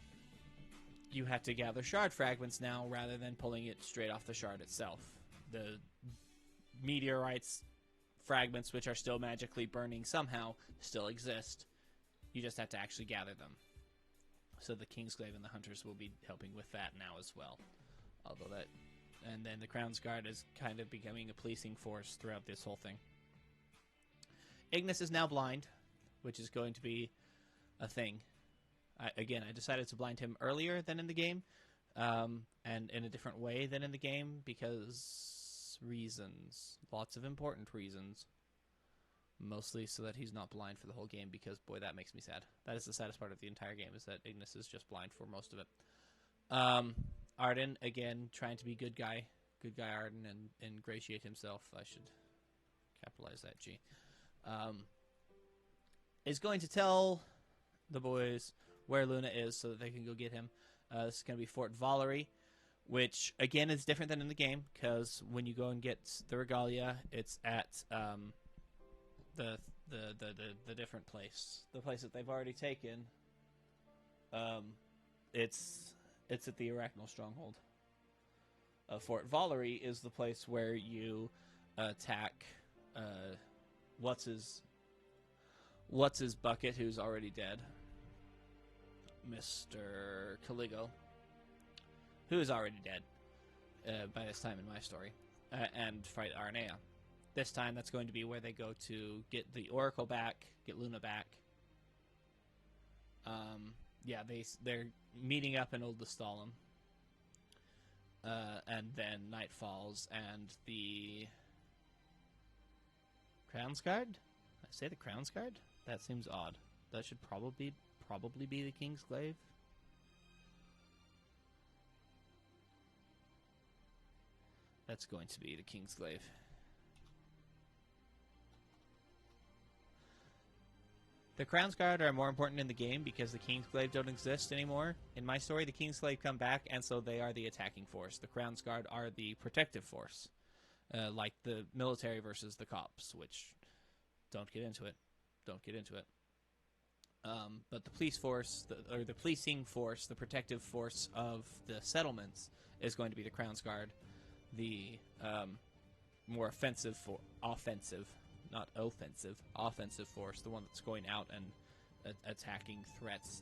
you have to gather shard fragments now rather than pulling it straight off the shard itself. The meteorites fragments, which are still magically burning somehow, still exist. You just have to actually gather them. So the Kingsglaive and the Hunters will be helping with that now as well. Although that... And then the Crown's Guard is kind of becoming a policing force throughout this whole thing. Ignis is now blind, which is going to be a thing. Again, I decided to blind him earlier than in the game, and in a different way than in the game, because reasons. Lots of important reasons. Mostly so that he's not blind for the whole game, because, boy, that makes me sad. That is the saddest part of the entire game, is that Ignis is just blind for most of it. Arden, again, trying to be good guy Arden, and ingratiate himself. I should capitalize that G. Is going to tell the boys where Luna is so that they can go get him. This is going to be Fort Valerie, which, again, is different than in the game, because when you go and get the Regalia, it's at the different place. The place that they've already taken. It's at the Arachnal Stronghold. Fort Valerie is the place where you attack what's his bucket, who's already dead, Mr. Caligo, who is already dead by this time in my story, and fight Arnea. This time, that's going to be where they go to get the Oracle back, get Luna back. Yeah, they're meeting up in Old Lestalem. And then night falls, and the Crown's Guard? Did I say the Crown's Guard? That seems odd. That should probably be the Kingsglaive. That's going to be the Kingsglaive. The Crown's Guard are more important in the game because the Kingsglaive don't exist anymore. In my story, the Kingsglaive come back, and so they are the attacking force. The Crown's Guard are the protective force, like the military versus the cops, which don't get into it. But the police force, or the policing force, the protective force of the settlements is going to be the Crown's Guard. The more offensive, not offensive force, the one that's going out and attacking threats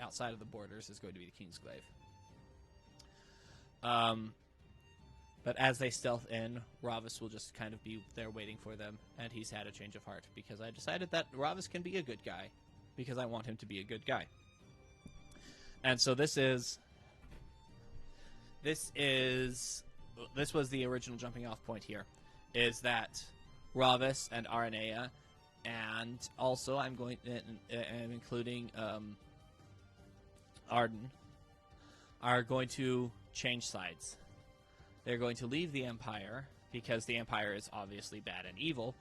outside of the borders, is going to be the Kingsglaive. But as they stealth in, Ravis will just kind of be there waiting for them, and he's had a change of heart, because I decided that Ravis can be a good guy, because I want him to be a good guy. And so this was the original jumping off point here, is that Ravis and Aranea, and also I'm including Arden, are going to change sides. They're going to leave the Empire, because the Empire is obviously bad and evil,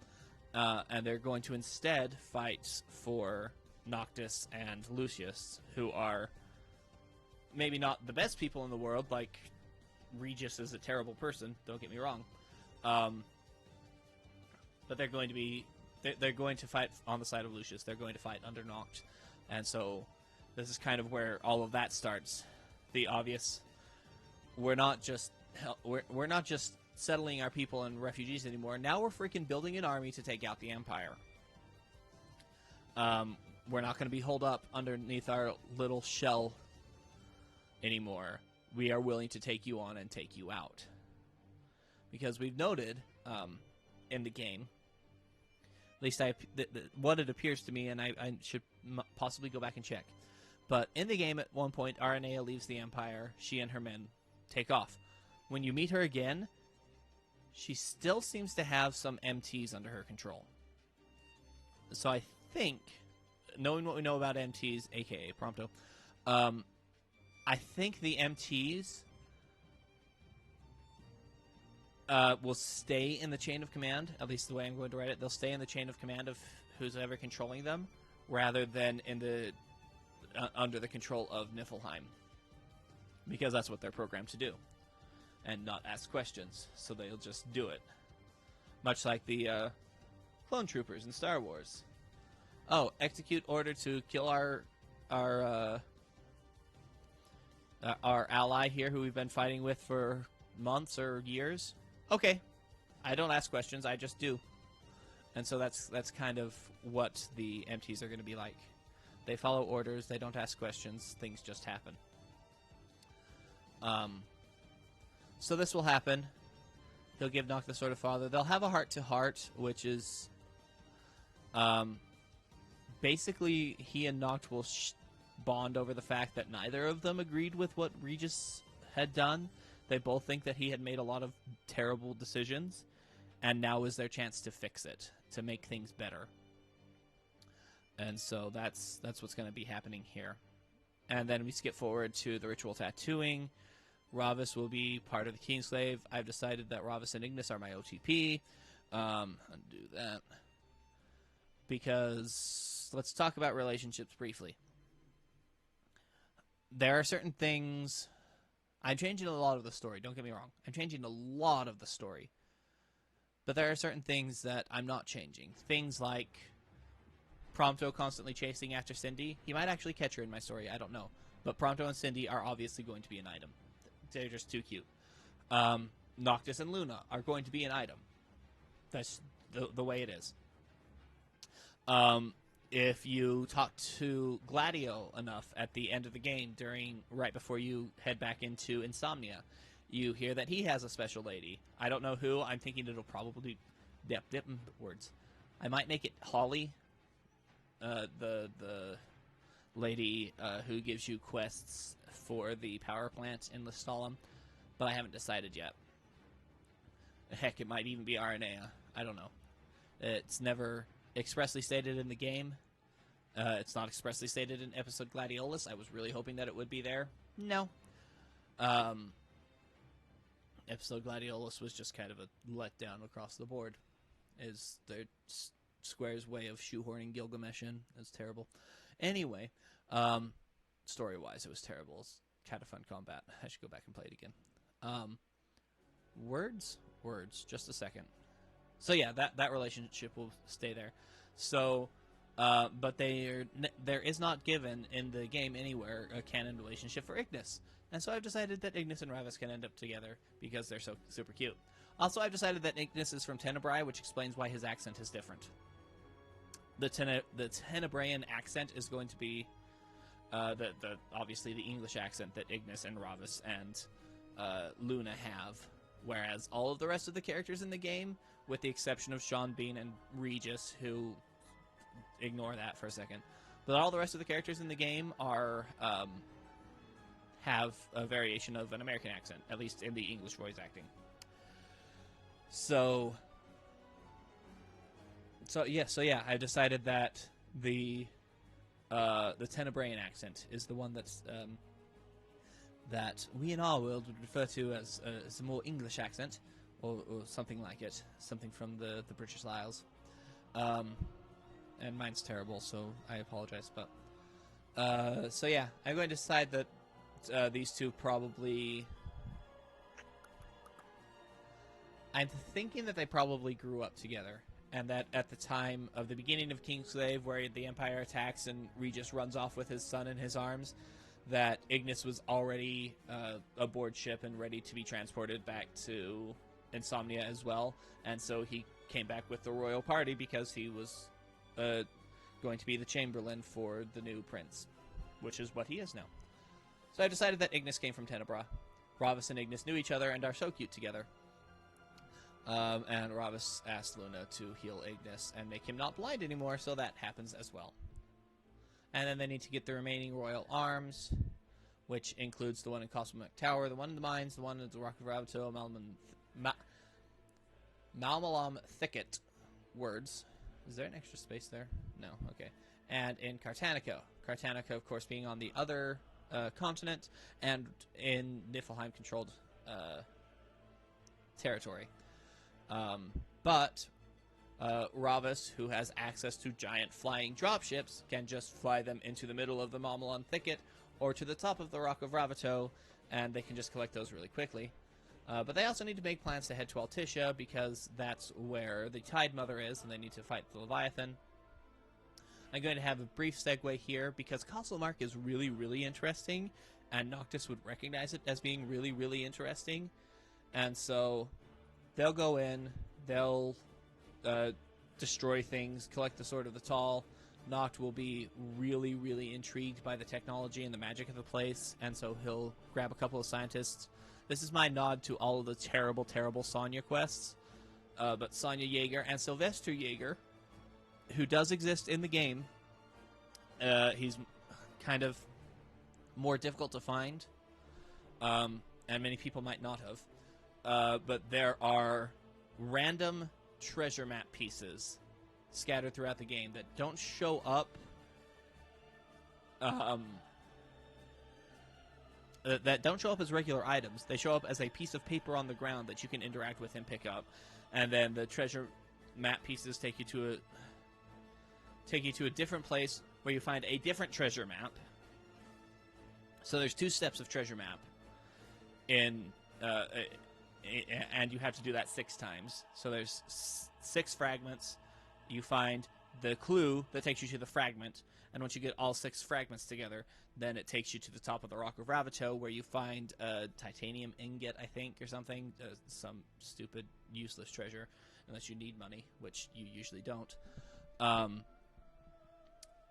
and they're going to instead fight for Noctis and Lucius, who are maybe not the best people in the world. Like, Regis is a terrible person, don't get me wrong. But they're going to fight on the side of Lucius. They're going to fight under Noct. And so this is kind of where all of that starts. The obvious, we're not just settling our people and refugees anymore. Now we're freaking building an army to take out the Empire. We're not going to be holed up underneath our little shell anymore. We are willing to take you on and take you out. Because we've noted in the game, at least what it appears to me, and I should possibly go back and check. But in the game, at one point, Aranea leaves the Empire. She and her men take off. When you meet her again, she still seems to have some MTs under her control. So I think, knowing what we know about MTs, aka Prompto, I think the MTs will stay in the chain of command, at least the way I'm going to write it. They'll stay in the chain of command of who's ever controlling them, rather than in the under the control of Niflheim. Because that's what they're programmed to do. And not ask questions, so they'll just do it. Much like the clone troopers in Star Wars. Oh, execute order to kill our ally here who we've been fighting with for months or years. Okay. I don't ask questions, I just do. And so that's kind of what the MTs are going to be like. They follow orders, they don't ask questions, things just happen. So this will happen. He'll give Noct the Sword of Father. They'll have a heart-to-heart, which is... basically, he and Noct will bond over the fact that neither of them agreed with what Regis had done. They both think that he had made a lot of terrible decisions, and now is their chance to fix it, to make things better. And so that's what's going to be happening here. And then we skip forward to the ritual tattooing. Ravus will be part of the Kingslave. I've decided that Ravus and Ignis are my OTP. Undo that. Because let's talk about relationships briefly. There are certain things... I'm changing a lot of the story, don't get me wrong. I'm changing a lot of the story. But there are certain things that I'm not changing. Things like Prompto constantly chasing after Cindy. He might actually catch her in my story, I don't know. But Prompto and Cindy are obviously going to be an item. They're just too cute. Noctis and Luna are going to be an item. That's the way it is. If you talk to Gladio enough at the end of the game, right before you head back into Insomnia, you hear that he has a special lady. I don't know who. I'm thinking it'll probably words. I might make it Holly, the lady who gives you quests for the power plant in Lestalem, but I haven't decided yet. Heck, it might even be Aranea. I don't know. It's never expressly stated in the game. It's not expressly stated in episode Gladiolus. I was really hoping that it would be there. No. Episode Gladiolus was just kind of a letdown across the board. Is their Square's way of shoehorning Gilgamesh in. It's terrible. Anyway, story-wise, it was terrible. It's kind of fun combat. I should go back and play it again. Words? Just a second. So yeah, that relationship will stay there. So, but there is not given in the game anywhere a canon relationship for Ignis. And so I've decided that Ignis and Ravus can end up together because they're so super cute. Also, I've decided that Ignis is from Tenebrae, which explains why his accent is different. The Tenebraean accent is going to be obviously the English accent that Ignis and Ravus and Luna have, whereas all of the rest of the characters in the game, with the exception of Sean Bean and Regis, who ignore that for a second, but all the rest of the characters in the game are have a variation of an American accent, at least in the English voice acting. So yeah, I've decided that the Tenebraean accent is the one that's that we in our world would refer to as a more English accent, or something like it, something from the British Isles. And mine's terrible, so I apologize. But so yeah, I'm going to decide that these two probably. I'm thinking that they probably grew up together, and that at the time of the beginning of Kingslave, where the Empire attacks and Regis runs off with his son in his arms, that Ignis was already aboard ship and ready to be transported back to Insomnia as well, and so he came back with the royal party because he was going to be the Chamberlain for the new prince, which is what he is now. So I decided that Ignis came from Tenebra. Ravus and Ignis knew each other and are so cute together. And Ravus asked Luna to heal Ignis and make him not blind anymore, so that happens as well. And then they need to get the remaining royal arms, which includes the one in Cosmic Tower, the one in the mines, the one in the Rock of Rabato, Malmalam Thicket. Words. Is there an extra space there? No. Okay. And in Cartanica. Cartanica, of course, being on the other continent, and in Niflheim-controlled territory. But Ravus, who has access to giant flying dropships, can just fly them into the middle of the Malmalam Thicket or to the top of the Rock of Ravato, and they can just collect those really quickly. But they also need to make plans to head to Altitia, because that's where the Tide Mother is, and they need to fight the Leviathan. I'm going to have a brief segue here, because Castlemark is really, really interesting, and Noctis would recognize it as being really, really interesting. And so they'll go in, they'll destroy things, collect the Sword of the Tall. Noct will be really, really intrigued by the technology and the magic of the place, and so he'll grab a couple of scientists. This is my nod to all of the terrible, terrible Sonya quests. But Sonya Jaeger and Sylvester Jaeger, who does exist in the game, he's kind of more difficult to find, and many people might not have. But there are random treasure map pieces scattered throughout the game that don't show up that don't show up as regular items. They show up as a piece of paper on the ground that you can interact with and pick up, and then the treasure map pieces take you to a different place where you find a different treasure map. So there's 2 steps of treasure map in and you have to do that 6 times. So there's 6 fragments. You find the clue that takes you to the fragment, and once you get all 6 fragments together, then it takes you to the top of the Rock of Ravato, where you find a titanium ingot, I think, or something. Some stupid, useless treasure, unless you need money, which you usually don't.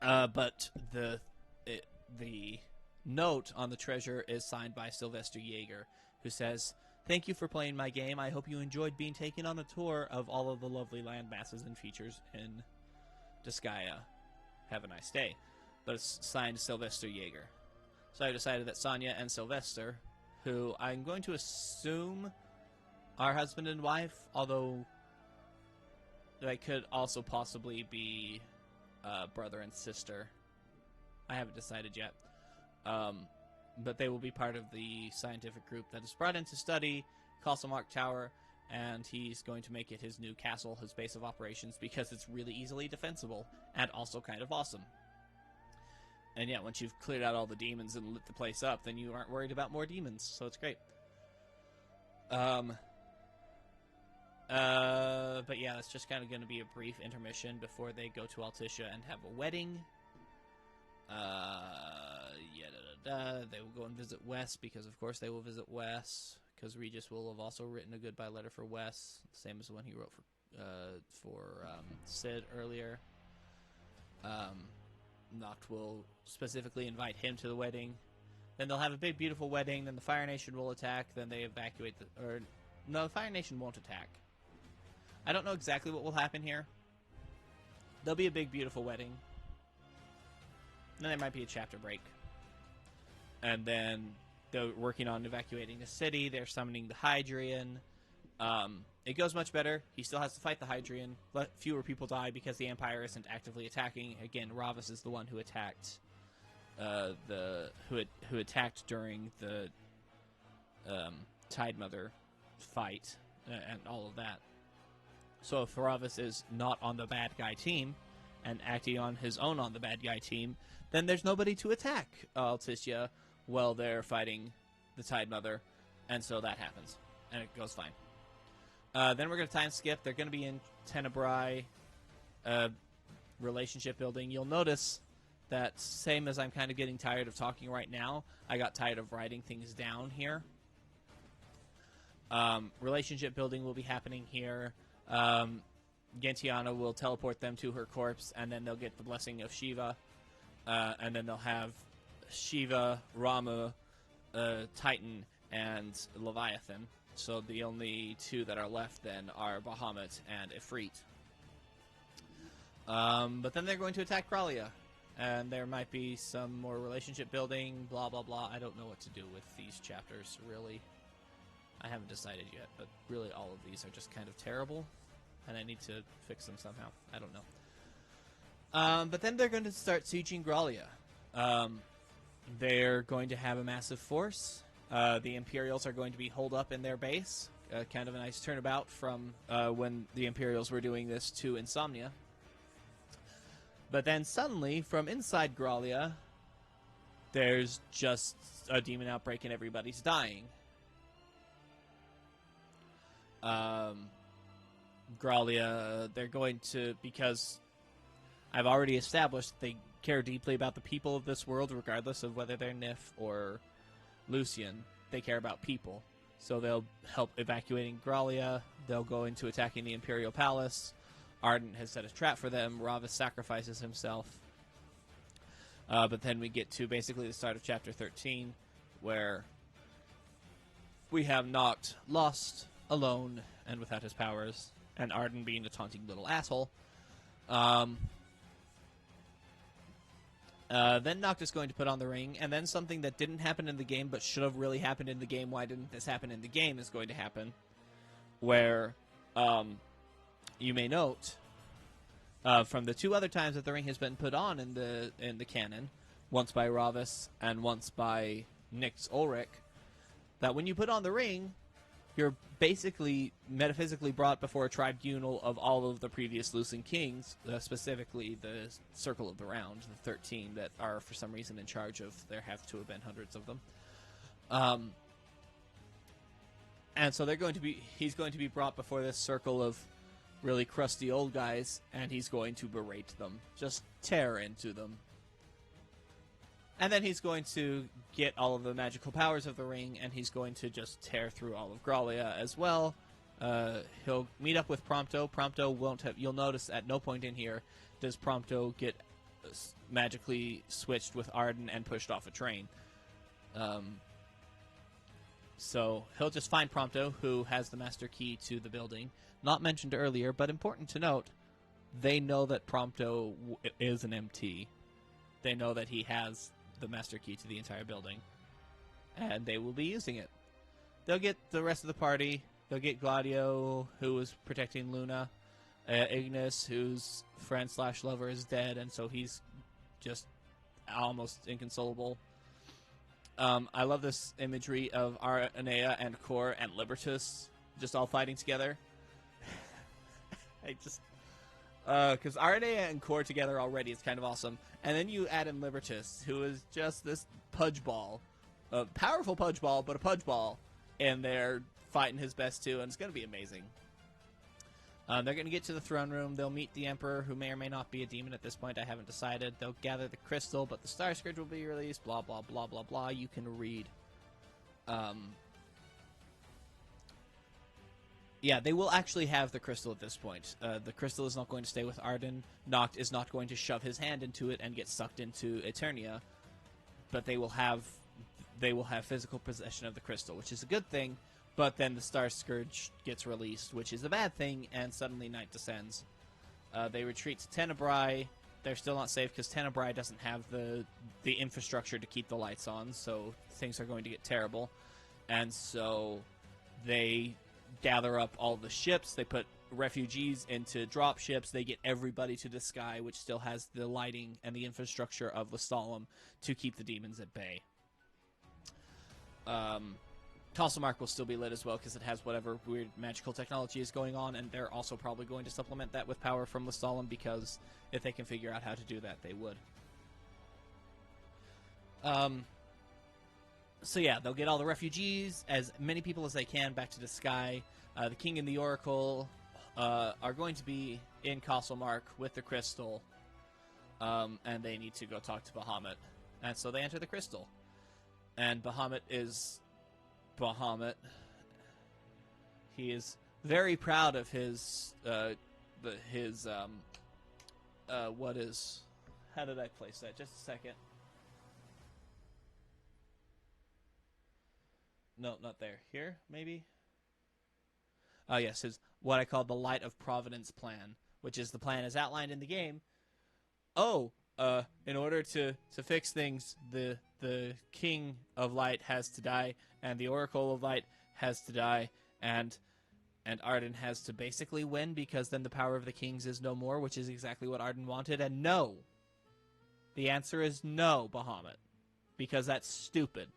But the note on the treasure is signed by Sylvester Jaeger, who says, "Thank you for playing my game. I hope you enjoyed being taken on a tour of all of the lovely land masses and features in Disgaea. Have a nice day." But it's signed Sylvester Jaeger. So I decided that Sonya and Sylvester, who I'm going to assume are husband and wife, although they could also possibly be brother and sister. I haven't decided yet. But they will be part of the scientific group that is brought in to study Castlemark Tower, and he's going to make it his new castle, his base of operations, because it's really easily defensible, and also kind of awesome. And yeah, once you've cleared out all the demons and lit the place up, then you aren't worried about more demons, so it's great. But yeah, that's just kind of going to be a brief intermission before they go to Altitia and have a wedding. They will go and visit Wes, because of course they will visit Wes, because Regis will have also written a goodbye letter for Wes, same as the one he wrote for Sid earlier. Noct will specifically invite him to the wedding. Then they'll have a big, beautiful wedding. Then the Fire Nation will attack. Then they evacuate no, the Fire Nation won't attack. I don't know exactly what will happen here. There'll be a big, beautiful wedding. Then there might be a chapter break. And then they're working on evacuating the city. They're summoning the Hydrian. It goes much better. He still has to fight the Hydrian. But fewer people die because the Empire isn't actively attacking. Again, Ravus is the one who attacked who attacked during the Tide Mother fight and all of that. So if Ravus is not on the bad guy team and acting on his own on the bad guy team, then there's nobody to attack Altitia while they're fighting the Tide Mother, and so that happens, and it goes fine. Then we're going to time skip. They're going to be in Tenebrae relationship building. You'll notice that same as I'm kind of getting tired of talking right now, I got tired of writing things down here. Relationship building will be happening here. Gentiana will teleport them to her corpse, and then they'll get the blessing of Shiva. And then they'll have Shiva, Rama, Titan, and Leviathan. So the only two that are left then are Bahamut and Ifrit. But then they're going to attack Grallia. And there might be some more relationship building, blah, blah, blah. I don't know what to do with these chapters, really. I haven't decided yet, but really all of these are just kind of terrible. And I need to fix them somehow. I don't know. But then they're going to start sieging Grallia. They're going to have a massive force. The Imperials are going to be holed up in their base. Kind of a nice turnabout from when the Imperials were doing this to Insomnia. But then suddenly, from inside Grallia, there's just a demon outbreak and everybody's dying. Grallia, they're going to, because I've already established they care deeply about the people of this world, regardless of whether they're Nif or Lucian. They care about people. So they'll help evacuating Grallia. They'll go into attacking the Imperial Palace. Arden has set a trap for them. Ravus sacrifices himself. But then we get to basically the start of Chapter 13, where we have Noct lost, alone, and without his powers, and Arden being a taunting little asshole. Then Noct is going to put on the ring, and then something that didn't happen in the game but should have really happened in the game, why didn't this happen in the game, is going to happen, where you may note from the two other times that the ring has been put on in the canon, once by Ravus and once by Nyx Ulrich, that when you put on the ring, you're basically metaphysically brought before a tribunal of all of the previous Lucian kings, specifically the Circle of the Round, the 13 that are for some reason in charge of, there have to have been hundreds of them. And so he's going to be brought before this circle of really crusty old guys, and he's going to berate them, just tear into them. And then he's going to get all of the magical powers of the ring, and he's going to just tear through all of Grallia as well. He'll meet up with Prompto. Prompto won't have... You'll notice at no point in here does Prompto get magically switched with Arden and pushed off a train. So he'll just find Prompto, who has the master key to the building. Not mentioned earlier, but important to note, they know that Prompto is an MT. They know that he has the master key to the entire building, and they will be using it. They'll get the rest of the party. They'll get Gladio, who was protecting Luna, Ignis, whose friend/lover is dead, and so he's just almost inconsolable. I love this imagery of Aranea and Kor and Libertus just all fighting together. Because Aranea and Kor together already is kind of awesome. And then you add in Libertus, who is just this pudge ball. A powerful pudge ball, but a pudge ball. And they're fighting his best too, and it's going to be amazing. They're going to get to the throne room. They'll meet the Emperor, who may or may not be a demon at this point. I haven't decided. They'll gather the crystal, but the Star Scourge will be released. Blah, blah, blah, blah, blah. You can read. Yeah, they will actually have the crystal at this point. The crystal is not going to stay with Arden. Noct is not going to shove his hand into it and get sucked into Eternia. But they will have physical possession of the crystal, which is a good thing. But then the Star Scourge gets released, which is a bad thing, and suddenly night descends. They retreat to Tenebrae. They're still not safe because Tenebrae doesn't have the infrastructure to keep the lights on, so things are going to get terrible. And so they gather up all the ships. They put refugees into drop ships. They get everybody to the sky, which still has the lighting and the infrastructure of Lestalem to keep the demons at bay. Castlemark will still be lit as well because it has whatever weird magical technology is going on, and they're also probably going to supplement that with power from Lestalem because if they can figure out how to do that, they would. So yeah, they'll get all the refugees, as many people as they can, back to the sky. The King and the Oracle are going to be in Castlemark with the crystal, and they need to go talk to Bahamut. And so they enter the crystal. And Bahamut is Bahamut. he is very proud of his what is, how did I place that? Just a second. No, not there. Here, maybe? Oh, yes, his what I call the Light of Providence plan, which is the plan as outlined in the game. In order to fix things, the King of Light has to die, and the Oracle of Light has to die, and Arden has to basically win, because then the power of the kings is no more, which is exactly what Arden wanted, and no. The answer is no, Bahamut, because that's stupid.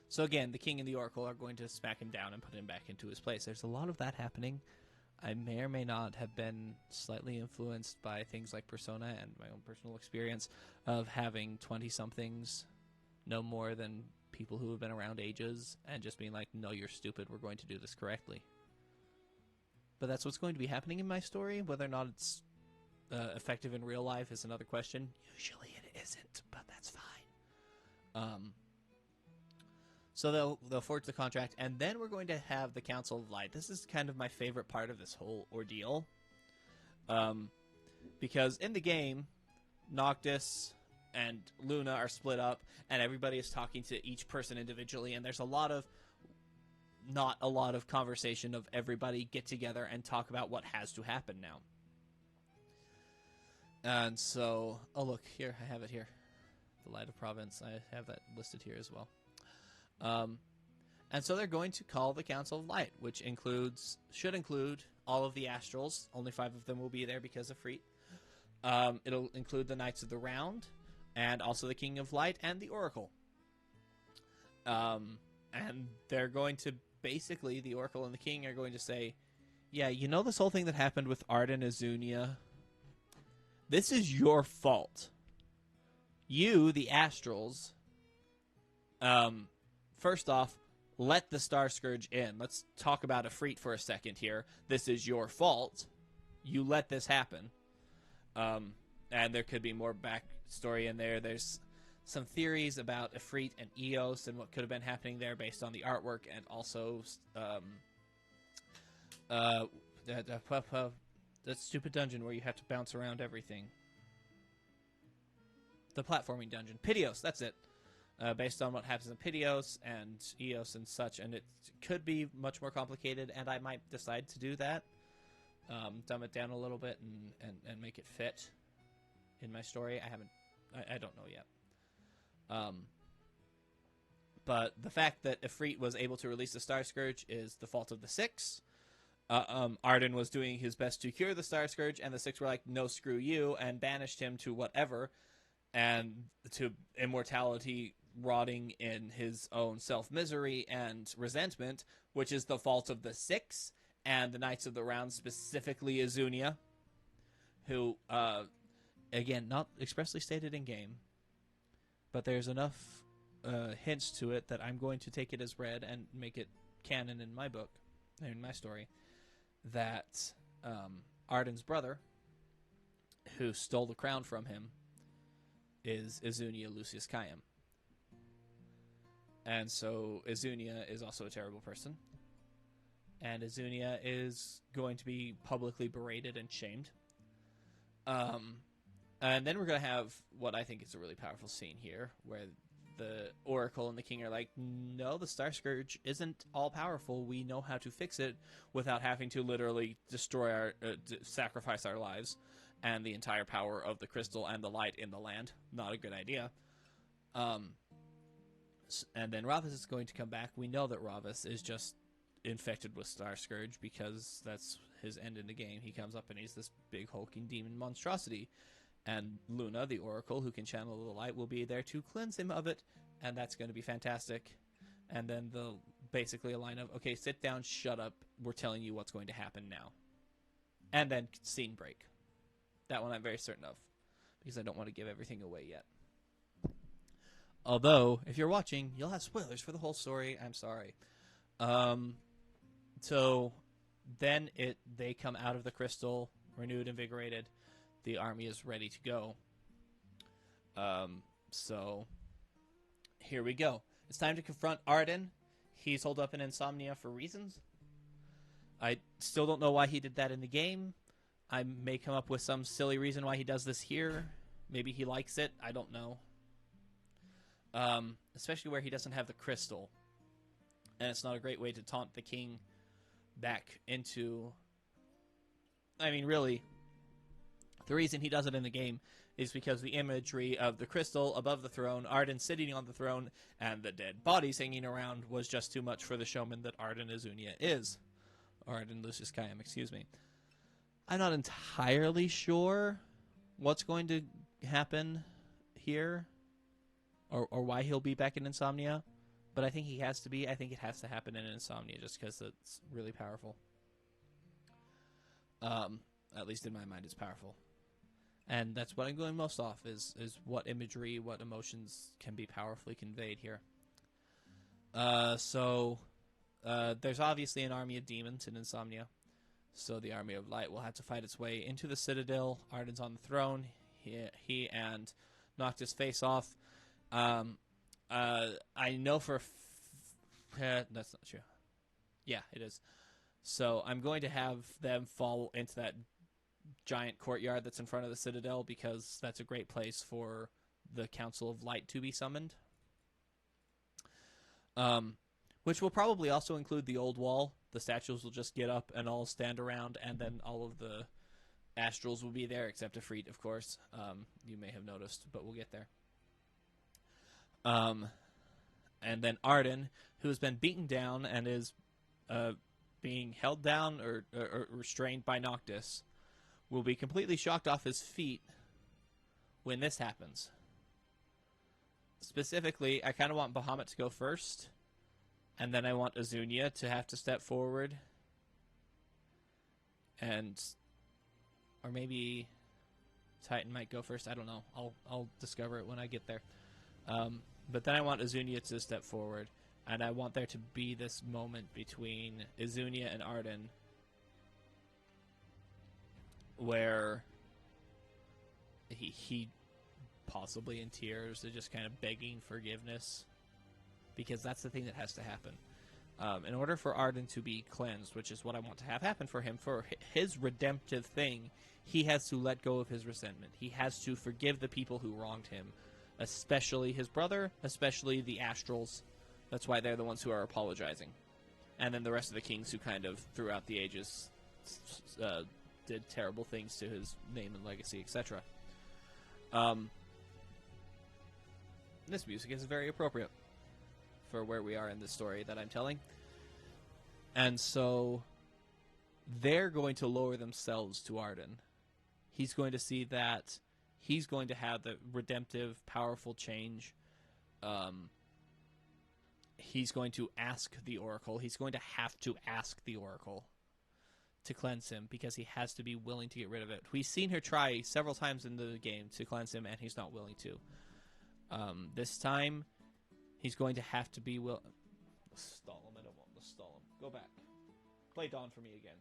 So again, the king and the oracle are going to smack him down and put him back into his place. There's a lot of that happening. I may or may not have been slightly influenced by things like Persona and my own personal experience of having 20-somethings no more than people who have been around ages and just being like, no, you're stupid, we're going to do this correctly. But that's what's going to be happening in my story. Whether or not it's effective in real life is another question. Usually it isn't, but that's fine. So they'll forge the contract, and then we're going to have the Council of Light. This is kind of my favorite part of this whole ordeal. Because in the game, Noctis and Luna are split up, and everybody is talking to each person individually, and there's not a lot of conversation of everybody get together and talk about what has to happen now. And so, oh look, here, I have it here. The Light of Providence, I have that listed here as well. And so they're going to call the Council of Light, which should include all of the Astrals. Only 5 of them will be there because of Freet. It'll include the Knights of the Round, and also the King of Light and the Oracle. And they're going to, basically, the Oracle and the King are going to say, yeah, you know this whole thing that happened with Arden Azunia? This is your fault. You, the Astrals, first off, let the Star Scourge in. Let's talk about Ifrit for a second here. This is your fault. You let this happen. And there could be more backstory in there. There's some theories about Ifrit and Eos and what could have been happening there based on the artwork, and also that stupid dungeon where you have to bounce around everything. The platforming dungeon. Piteos, that's it. Based on what happens in Piteos and Eos and such, and it could be much more complicated, and I might decide to do that. Dumb it down a little bit and make it fit in my story. I don't know yet. But the fact that Ifrit was able to release the Star Scourge is the fault of the Six. Arden was doing his best to cure the Star Scourge, and the Six were like, no, screw you, and banished him to whatever, and to immortality, rotting in his own self-misery and resentment, which is the fault of the Six and the Knights of the Round, specifically Azunia, who, again, not expressly stated in-game, but there's enough hints to it that I'm going to take it as read and make it canon in my book, in my story, that Arden's brother, who stole the crown from him, is Azunia Lucius Caim. And so Azunia is also a terrible person. And Azunia is going to be publicly berated and shamed. And then we're going to have what I think is a really powerful scene here, where the Oracle and the King are like, no, the Star Scourge isn't all-powerful. We know how to fix it without having to literally destroy sacrifice our lives and the entire power of the crystal and the light in the land. Not a good idea. And then Ravus is going to come back. We know that Ravus is just infected with Star Scourge because that's his end in the game. He comes up and he's this big hulking demon monstrosity. And Luna, the Oracle, who can channel the light, will be there to cleanse him of it, and that's going to be fantastic. And then basically a line of, okay, sit down, shut up, we're telling you what's going to happen now. And then scene break. That one I'm very certain of, because I don't want to give everything away yet. Although, if you're watching, you'll have spoilers for the whole story. I'm sorry. So then they come out of the crystal, renewed, invigorated. The army is ready to go. So here we go. It's time to confront Arden. He's holed up in insomnia for reasons. I still don't know why he did that in the game. I may come up with some silly reason why he does this here. Maybe he likes it. I don't know. Especially where he doesn't have the crystal. And it's not a great way to taunt the king back into... I mean, really, the reason he does it in the game is because the imagery of the crystal above the throne, Arden sitting on the throne, and the dead bodies hanging around was just too much for the showman that Arden Azunia is. Arden Lucius Khaim, excuse me. I'm not entirely sure what's going to happen here, or why he'll be back in Insomnia, but I think he has to be. I think it has to happen in Insomnia just because it's really powerful. At least in my mind, it's powerful. And that's what I'm going most off, is what imagery, what emotions can be powerfully conveyed here. So there's obviously an army of demons in Insomnia. So the army of light will have to fight its way into the Citadel. Arden's on the throne. He and Noctis face off. I know for... that's not true. Yeah, it is. So I'm going to have them fall into that giant courtyard that's in front of the Citadel, because that's a great place for the Council of Light to be summoned. Which will probably also include the old wall. The statues will just get up and all stand around, and then all of the astrals will be there, except Ifrit, of course. You may have noticed, but we'll get there. And then Arden, who has been beaten down and is being held down or restrained by Noctis, will be completely shocked off his feet when this happens. Specifically, I kind of want Bahamut to go first, and then I want Azunia to have to step forward, or maybe Titan might go first. I don't know. I'll discover it when I get there. But then I want Azunia to step forward, and I want there to be this moment between Azunia and Arden where he possibly in tears, they're just kind of begging forgiveness, because that's the thing that has to happen. In order for Arden to be cleansed, which is what I want to have happen for him, for his redemptive thing, he has to let go of his resentment. He has to forgive the people who wronged him, especially his brother, especially the Astrals. That's why they're the ones who are apologizing. And then the rest of the kings who kind of, throughout the ages, did terrible things to his name and legacy, etc. This music is very appropriate for where we are in the story that I'm telling. And so they're going to lower themselves to Arden. He's going to see that he's going to have the redemptive, powerful change. He's going to ask the Oracle. He's going to have to ask the Oracle to cleanse him, because he has to be willing to get rid of it. We've seen her try several times in the game to cleanse him, and he's not willing to. This time, he's going to have to be willing. Stall him. I don't want to stall him. Go back. Play Dawn for me again.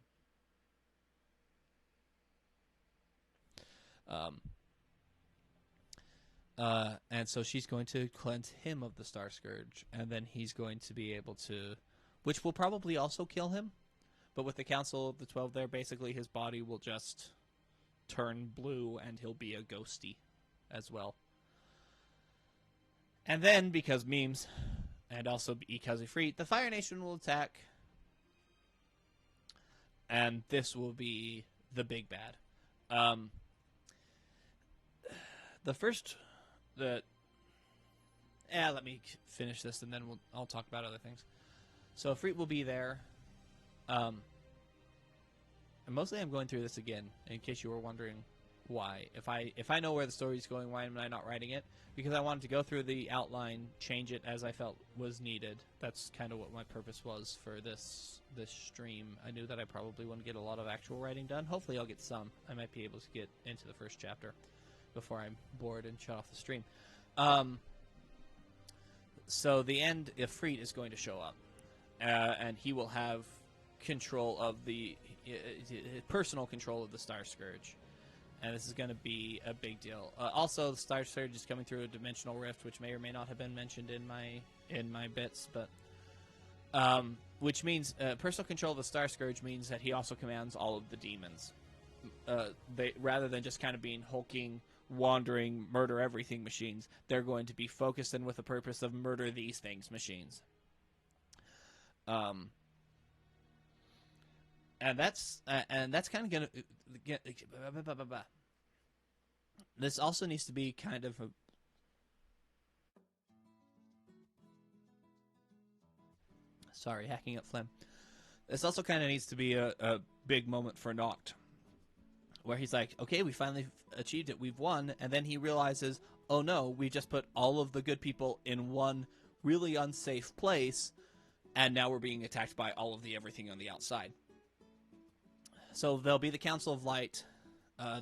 And so she's going to cleanse him of the Star Scourge, and then he's going to be able to, which will probably also kill him, but with the Council of the 12 there, basically his body will just turn blue and he'll be a ghosty as well. And then, because memes, and also because Ifrit, the Fire Nation will attack, and this will be the big bad. Let me finish this, and then I'll talk about other things. So Ifrit will be there. And mostly I'm going through this again, in case you were wondering why. If I know where the story's going, why am I not writing it? Because I wanted to go through the outline, change it as I felt was needed. That's kind of what my purpose was for this stream. I knew that I probably wouldn't get a lot of actual writing done. Hopefully I'll get some. I might be able to get into the first chapter before I'm bored and shut off the stream. So the end, Ifrit is going to show up, and he will have control of personal control of the Star Scourge, and this is going to be a big deal. Also, the Star Scourge is coming through a dimensional rift, which may or may not have been mentioned in my bits, but Which means personal control of the Star Scourge means that he also commands all of the demons. Rather than just kind of being hulking, wandering, murder everything machines, they're going to be focused and with the purpose of murder these things machines. And that's kind of gonna get. This also needs to be kind of a. Sorry, hacking up phlegm. This also kind of needs to be a big moment for Noct, where he's like, okay, we finally achieved it, we've won, and then he realizes, oh no, we just put all of the good people in one really unsafe place, and now we're being attacked by all of the everything on the outside. So there'll be the Council of Light,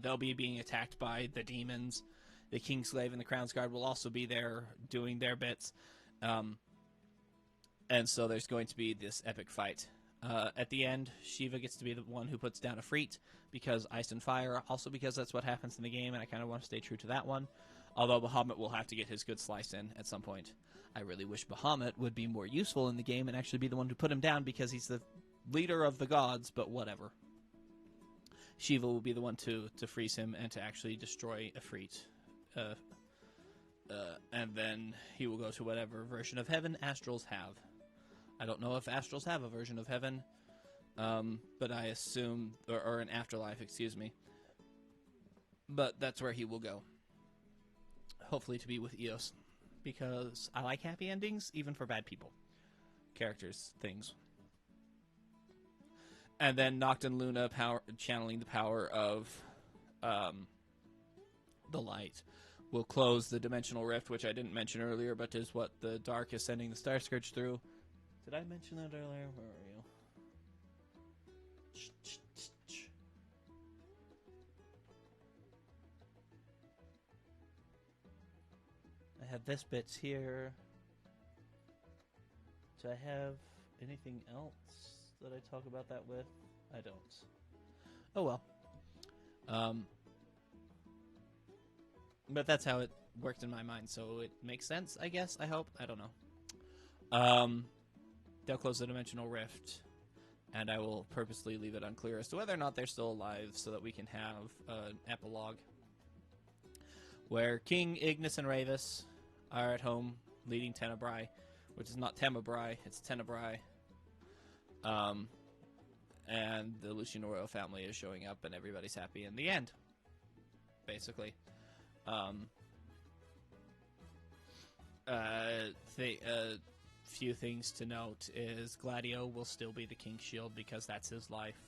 they'll be being attacked by the demons, the Kingslave and the Crown's Guard will also be there doing their bits, and so there's going to be this epic fight. At the end, Shiva gets to be the one who puts down Ifrit, because Ice and Fire, also because that's what happens in the game, and I kind of want to stay true to that one. Although Bahamut will have to get his good slice in at some point. I really wish Bahamut would be more useful in the game and actually be the one to put him down, because he's the leader of the gods, but whatever. Shiva will be the one to freeze him and to actually destroy Ifrit. And then he will go to whatever version of heaven Astrals have. I don't know if Astrals have a version of heaven, but I assume, or an afterlife, excuse me. But that's where he will go. Hopefully to be with Eos, because I like happy endings, even for bad people. Characters, things. And then Noct and Luna channeling the power of the light will close the dimensional rift, which I didn't mention earlier, but is what the Dark is sending the Star Scourge through. Did I mention that earlier? Where are you? I have this bits here. Do I have anything else that I talk about that with? I don't. Oh well. But that's how it worked in my mind, so it makes sense, I guess, I hope. I don't know. They'll close the dimensional rift, and I will purposely leave it unclear as to whether or not they're still alive so that we can have an epilogue where King Ignis and Ravus are at home leading Tenebrae, which is not Tenebrae, it's Tenebrae. And the Lucian royal family is showing up, and everybody's happy in the end, basically. Few things to note is Gladio will still be the King's Shield because that's his life.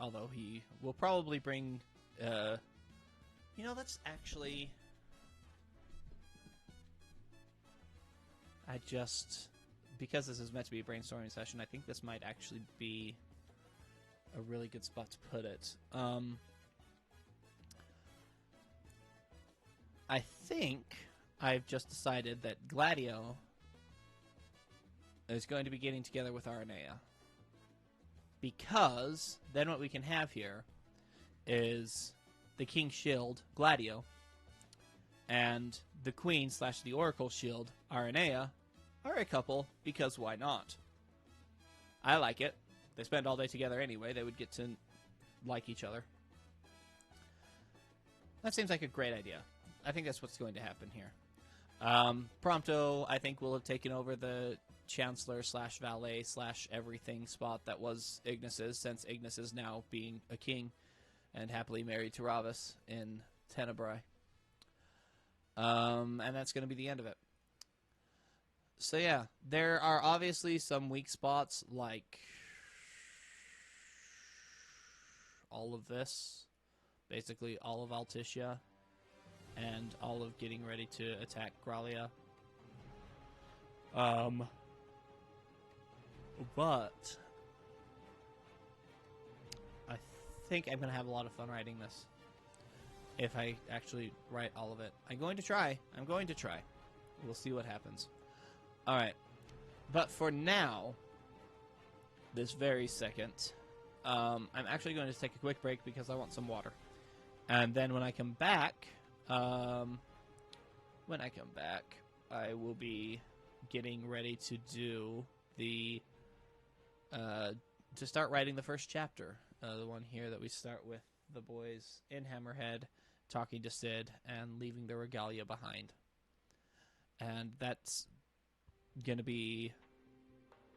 Although he will probably bring, that's actually... because this is meant to be a brainstorming session, I think this might actually be a really good spot to put it. I think I've just decided that Gladio is going to be getting together with Aranea. Because then what we can have here is the King's Shield, Gladio, and the Queen / the Oracle Shield, Aranea, are a couple, because why not? I like it. They spend all day together anyway. They would get to like each other. That seems like a great idea. I think that's what's going to happen here. Prompto, I think, will have taken over the Chancellor / Valet / everything spot that was Ignis's, since Ignis is now being a king and happily married to Ravus in Tenebrae. And that's going to be the end of it. So yeah, there are obviously some weak spots, like all of this, basically all of Altitia, and all of getting ready to attack Gralia. But I think I'm going to have a lot of fun writing this, if I actually write all of it. I'm going to try. We'll see what happens. Alright, but for now, this very second, I'm actually going to take a quick break because I want some water. And then when I come back, I will be getting ready to do the to start writing the first chapter. The one here that we start with the boys in Hammerhead talking to Sid and leaving the regalia behind. And that's going to be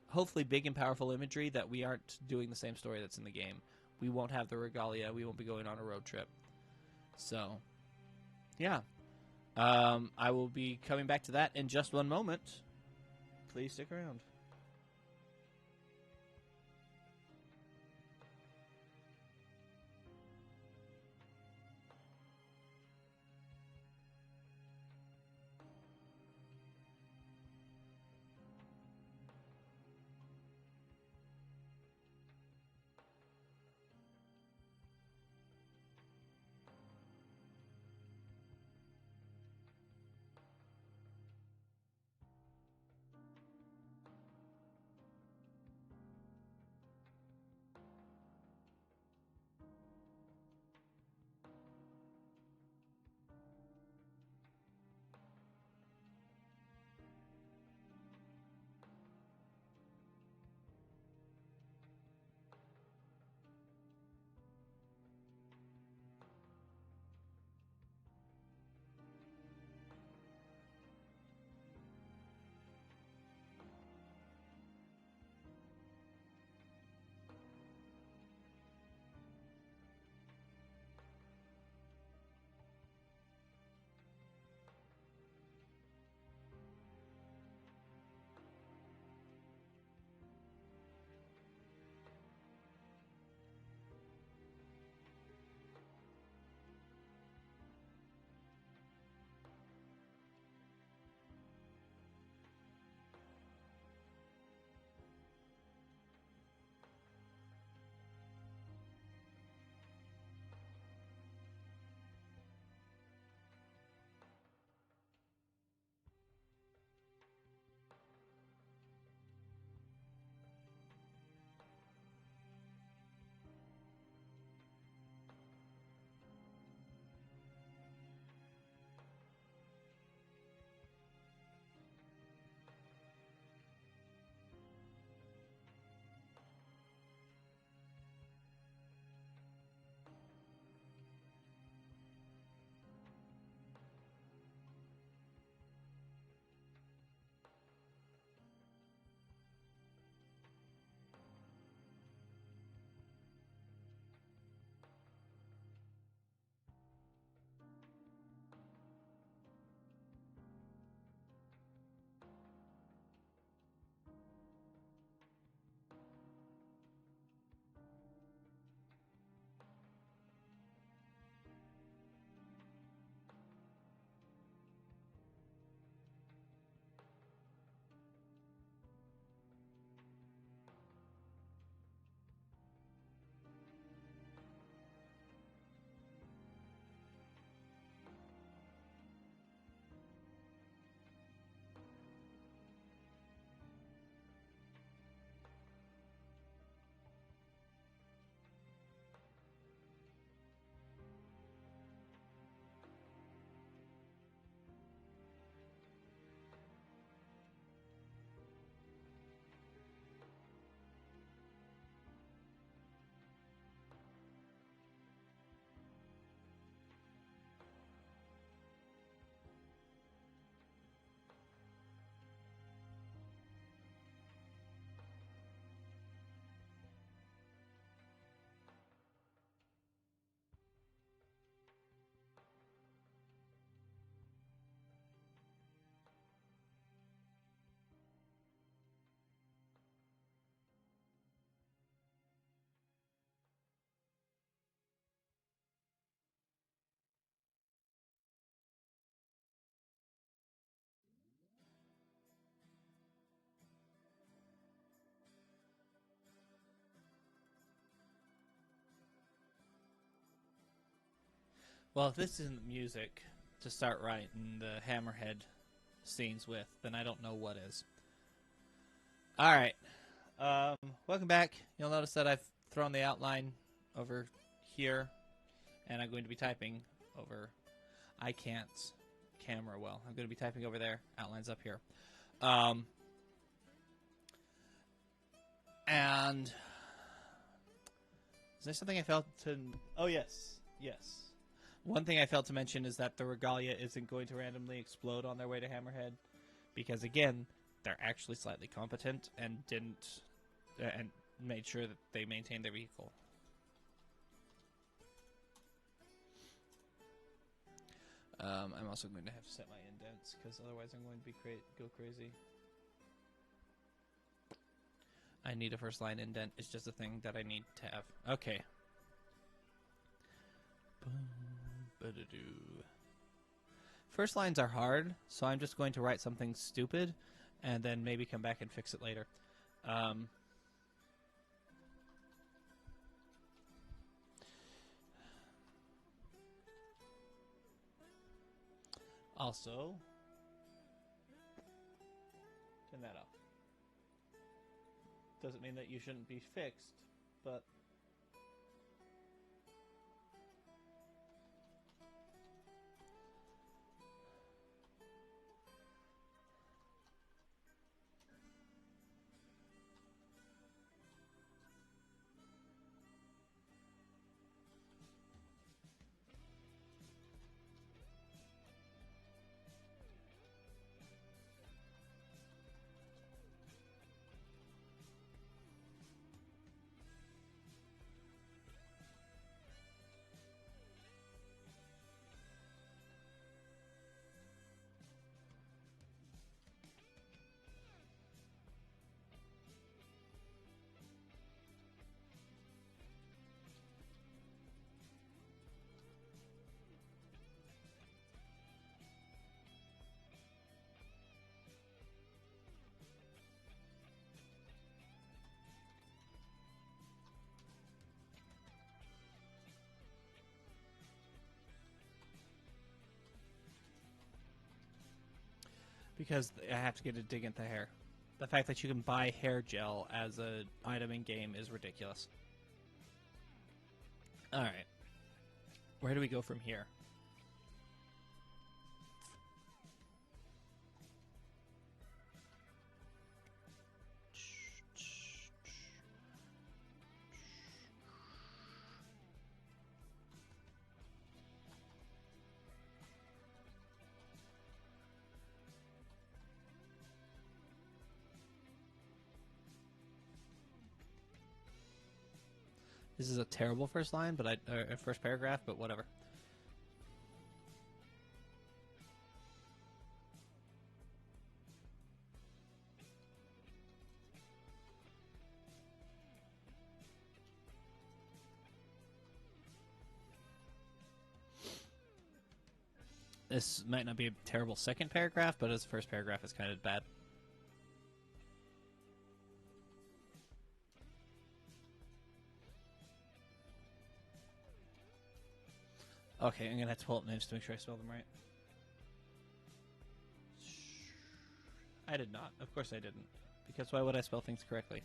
hopefully big and powerful imagery that we aren't doing the same story that's in the game. We won't have the regalia. We won't be going on a road trip. So, yeah. I will be coming back to that in just one moment. Please stick around. Well, if this isn't music to start writing the Hammerhead scenes with, then I don't know what is. Alright. Welcome back. You'll notice that I've thrown the outline over here, and I'm going to be typing over... I can't camera well. I'm going to be typing over there. Outlines up here. And is there something I failed to... Oh, yes. Yes. One thing I failed to mention is that the Regalia isn't going to randomly explode on their way to Hammerhead. Because, again, they're actually slightly competent and didn't... and made sure that they maintained their vehicle. I'm also going to have to set my indents, because otherwise I'm going to be go crazy. I need a first line indent. It's just a thing that I need to have. Okay. First lines are hard, so I'm just going to write something stupid, and then maybe come back and fix it later. Also, turn that off. Doesn't mean that you shouldn't be fixed, but... Because I have to get a dig into hair. The fact that you can buy hair gel as an item in game is ridiculous. Alright. Where do we go from here? This is a terrible first line, but first paragraph, but whatever. This might not be a terrible second paragraph, but as first paragraph, it's kind of bad. Okay, I'm going to have to pull up names to make sure I spell them right. I did not. Of course I didn't. Because why would I spell things correctly?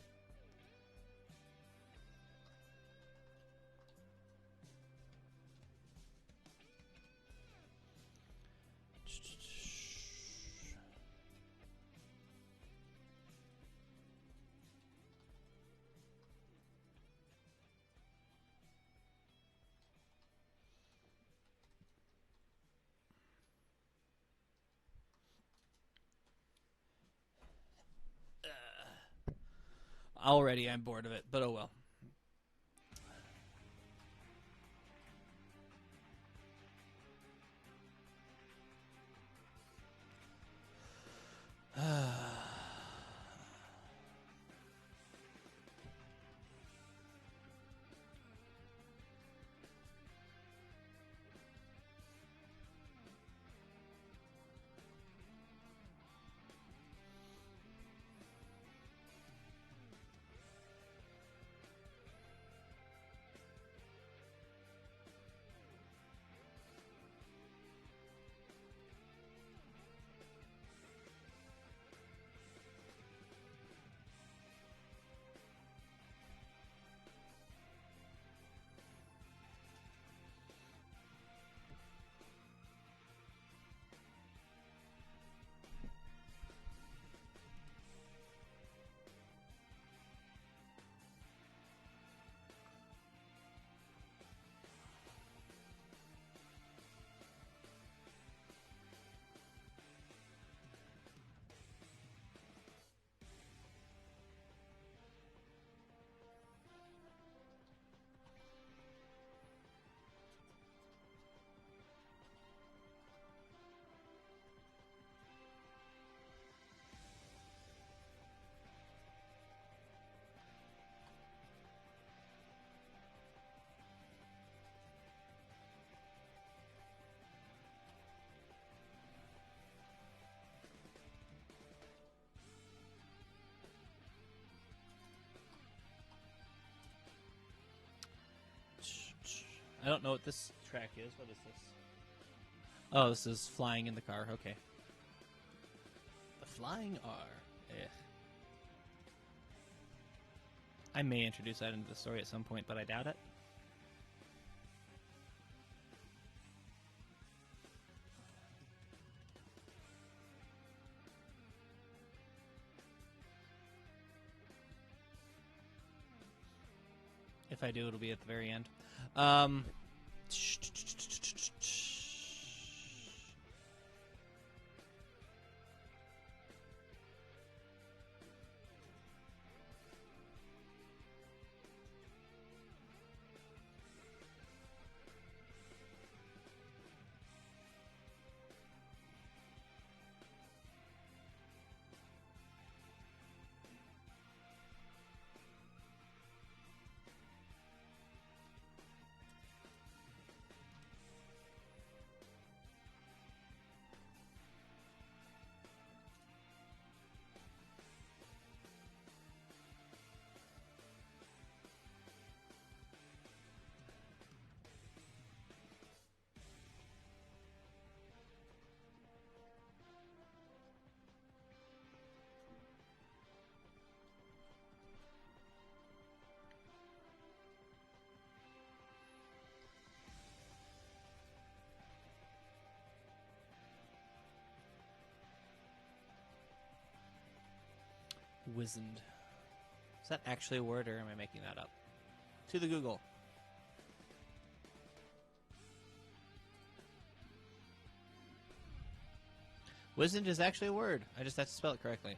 Already I'm bored of it, but oh well. I don't know what this track is. What is this? Oh, this is flying in the car. Okay. The flying R. Eh. I may introduce that into the story at some point, but I doubt it. If I do, it'll be at the very end. Wizened. Is that actually a word, or am I making that up? To the Google. Wizened is actually a word. I just have to spell it correctly.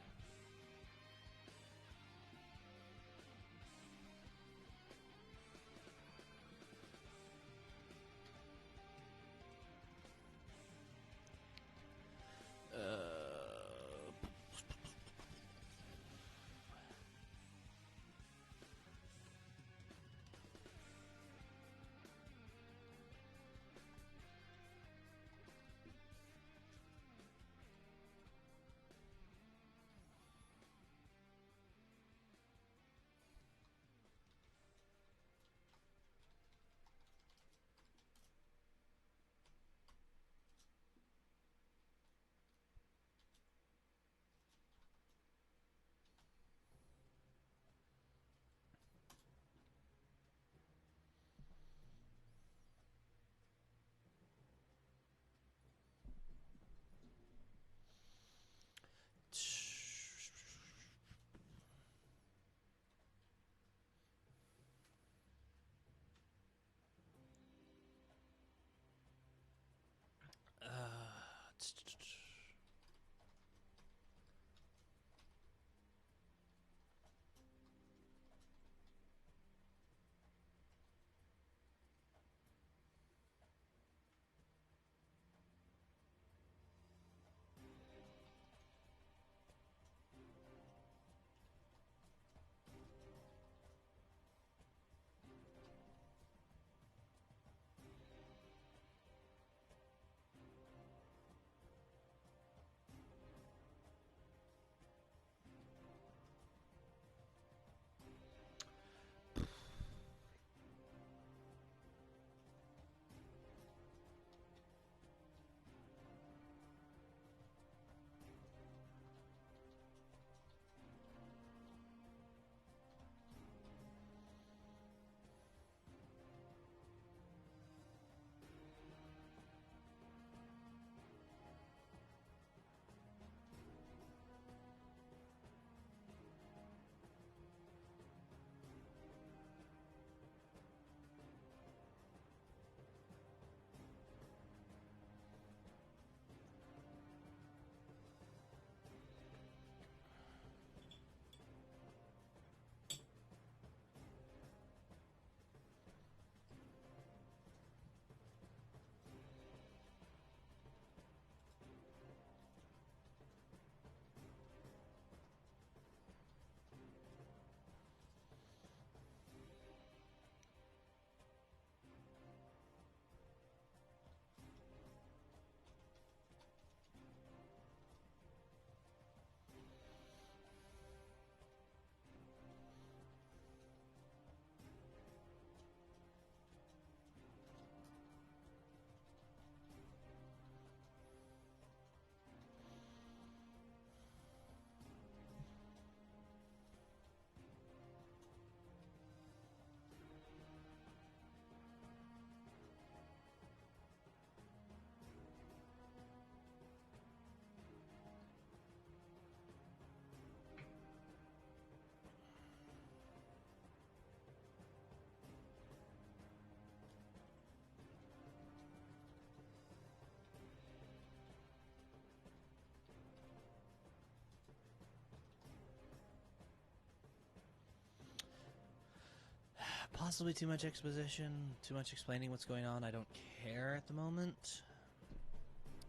Possibly too much exposition, too much explaining what's going on. I don't care at the moment.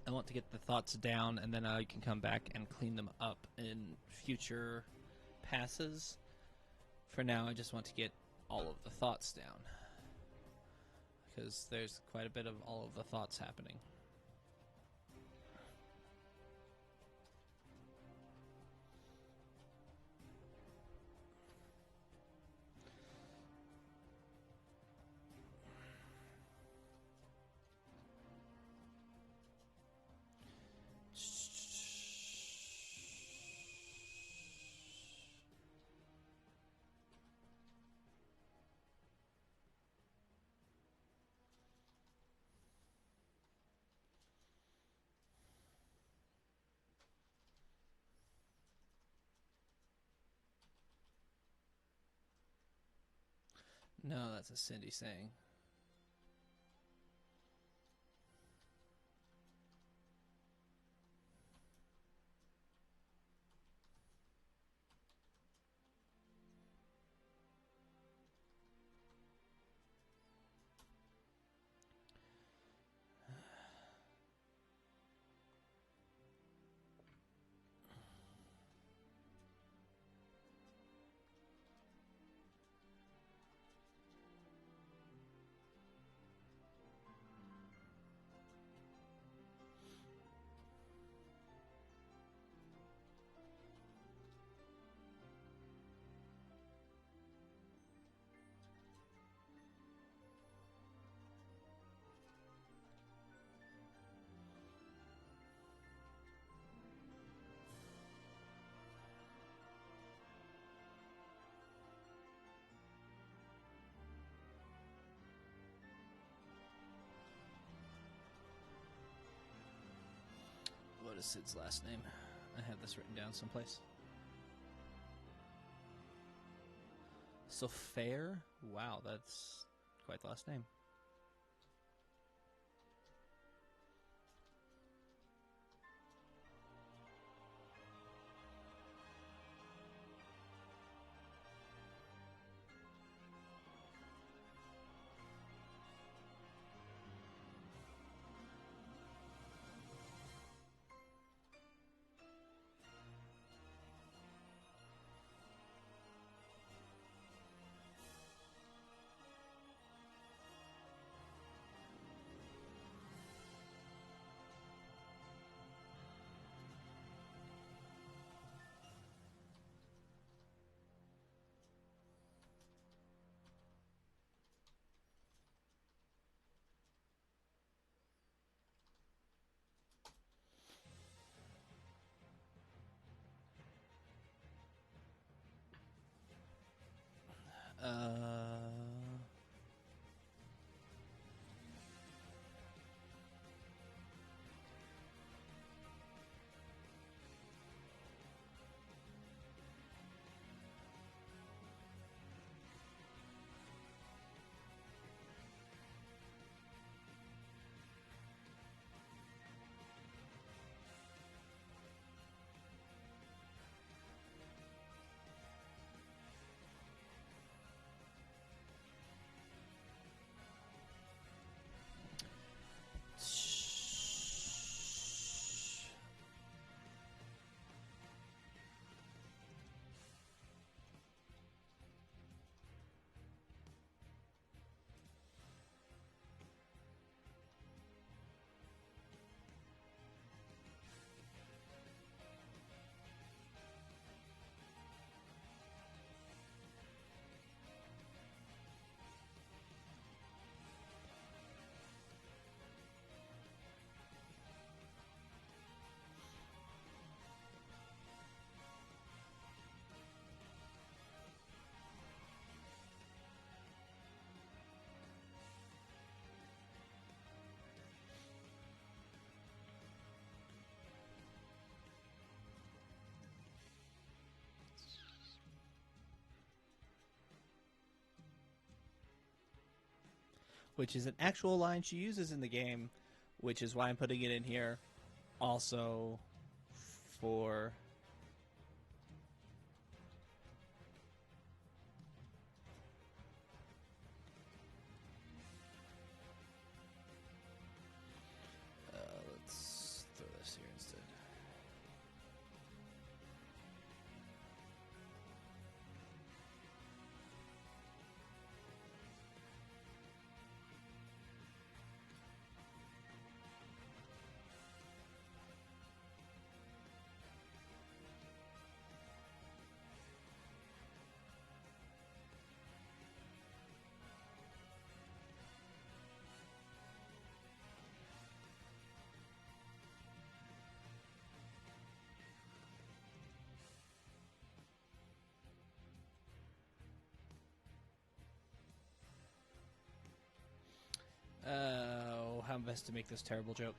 I want to get the thoughts down, and then I can come back and clean them up in future passes. For now, I just want to get all of the thoughts down, because there's quite a bit of all of the thoughts happening. No, that's a Cindy saying. What is Sid's last name? I have this written down someplace. So Fair? Wow, that's quite the last name. Uh... Which is an actual line she uses in the game, which is why I'm putting it in here. Also, for best to make this terrible joke.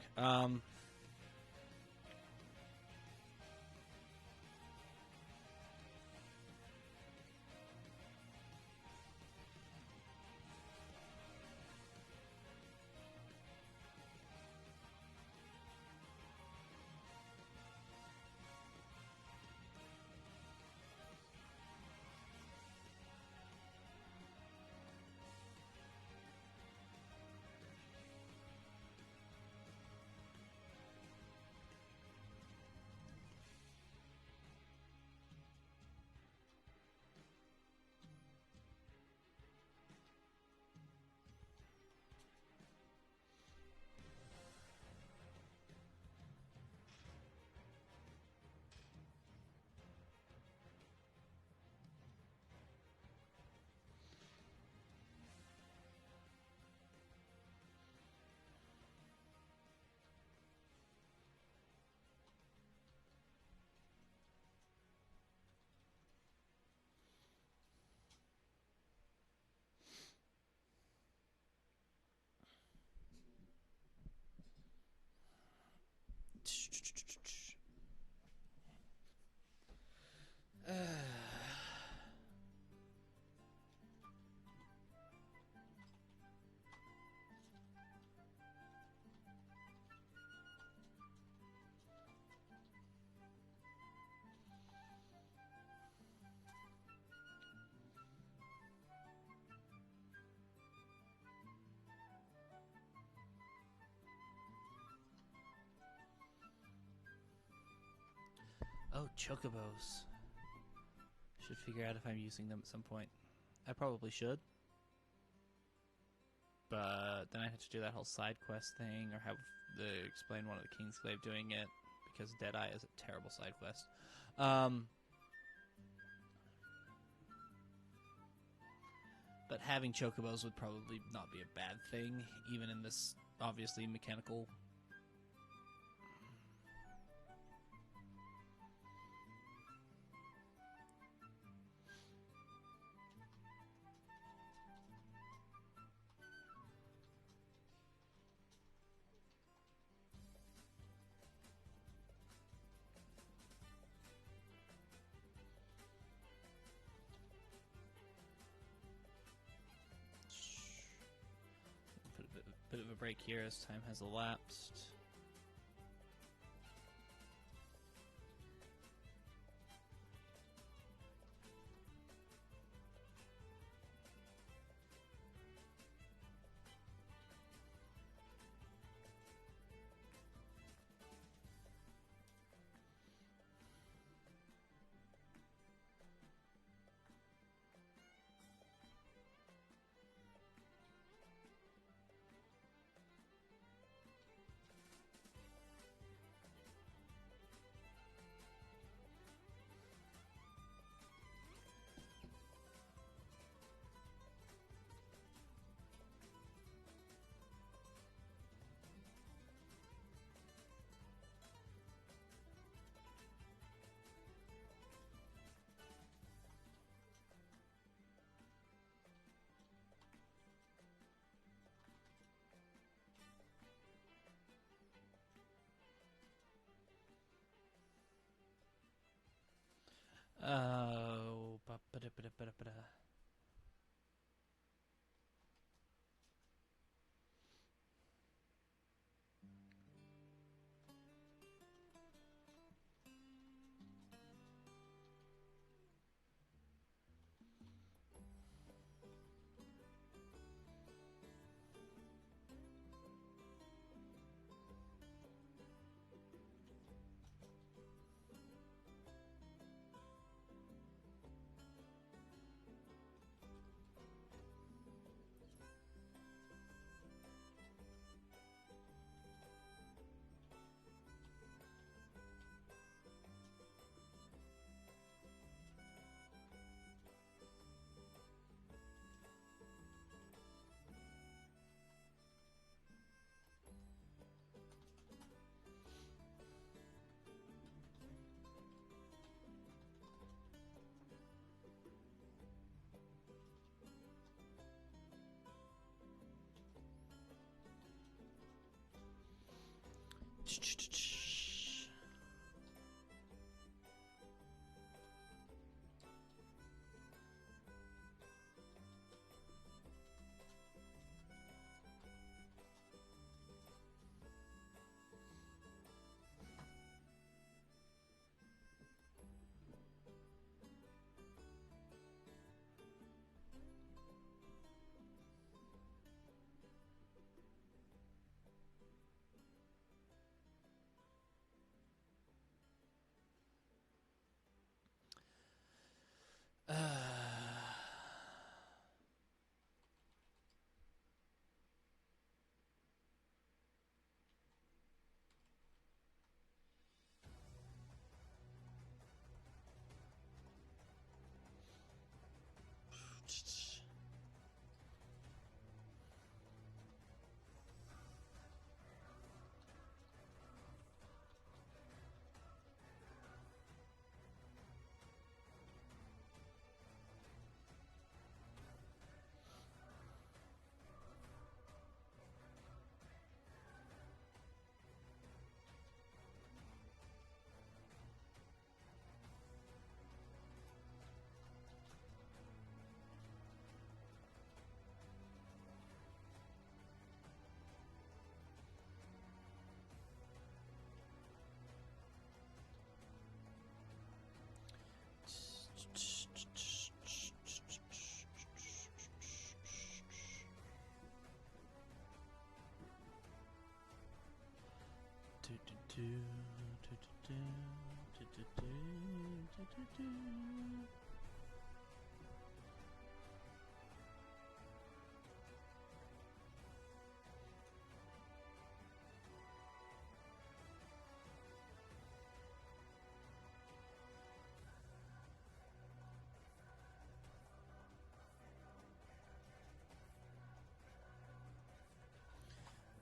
Oh, chocobos. Should figure out if I'm using them at some point. I probably should. But then I have to do that whole side quest thing, or have explain one of the Kingsglaive doing it, because Deadeye is a terrible side quest. But having chocobos would probably not be a bad thing, even in this obviously mechanical. Put a bit of a break here as time has elapsed. Oh, ba-ba-da-ba-da-ba-da.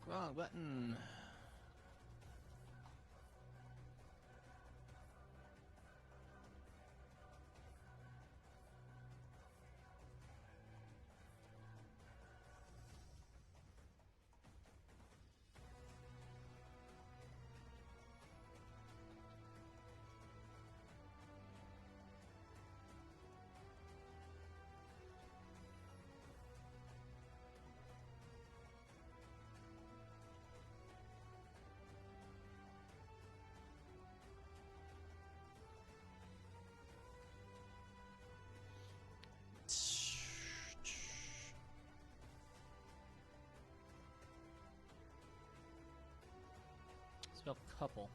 Wrong button. Spelled couple.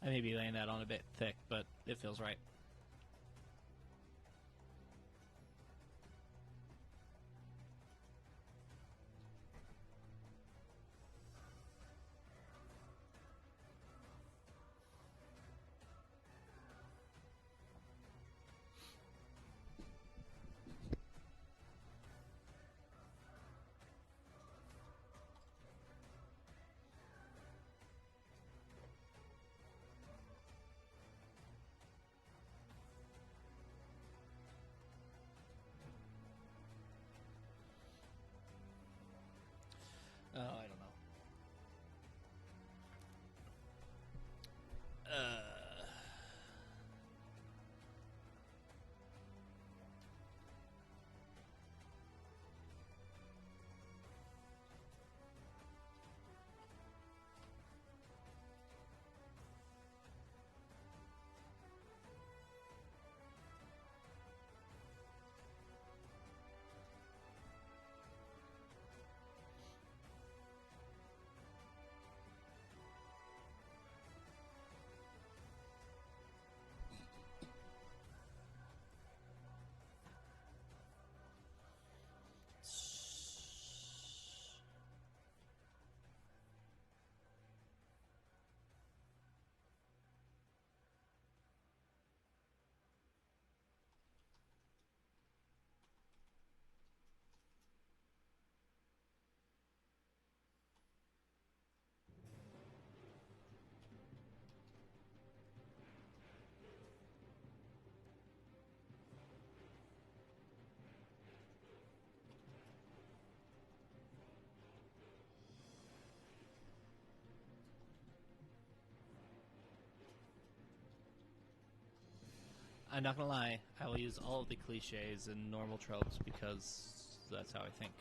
I may be laying that on a bit thick, but it feels right. Oh, I don't know. I'm not gonna lie, I will use all of the cliches and normal tropes because that's how I think.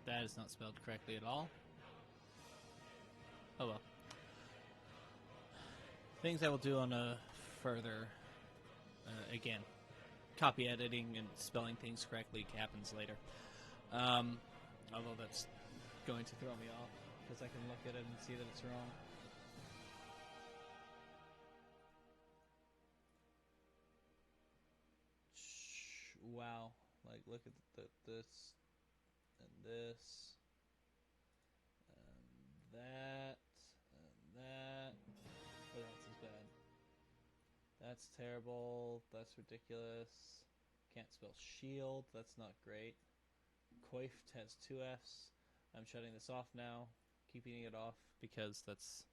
That is not spelled correctly at all. Oh well. Things I will do on a further, again, copy editing and spelling things correctly happens later. Although that's going to throw me off because I can look at it and see that it's wrong. Wow. Like, look at this and this and that and that. What else is bad? That's terrible. That's ridiculous. Can't spell shield. That's not great. Coiffed has 2 F's. I'm shutting this off now. Keeping it off because that's...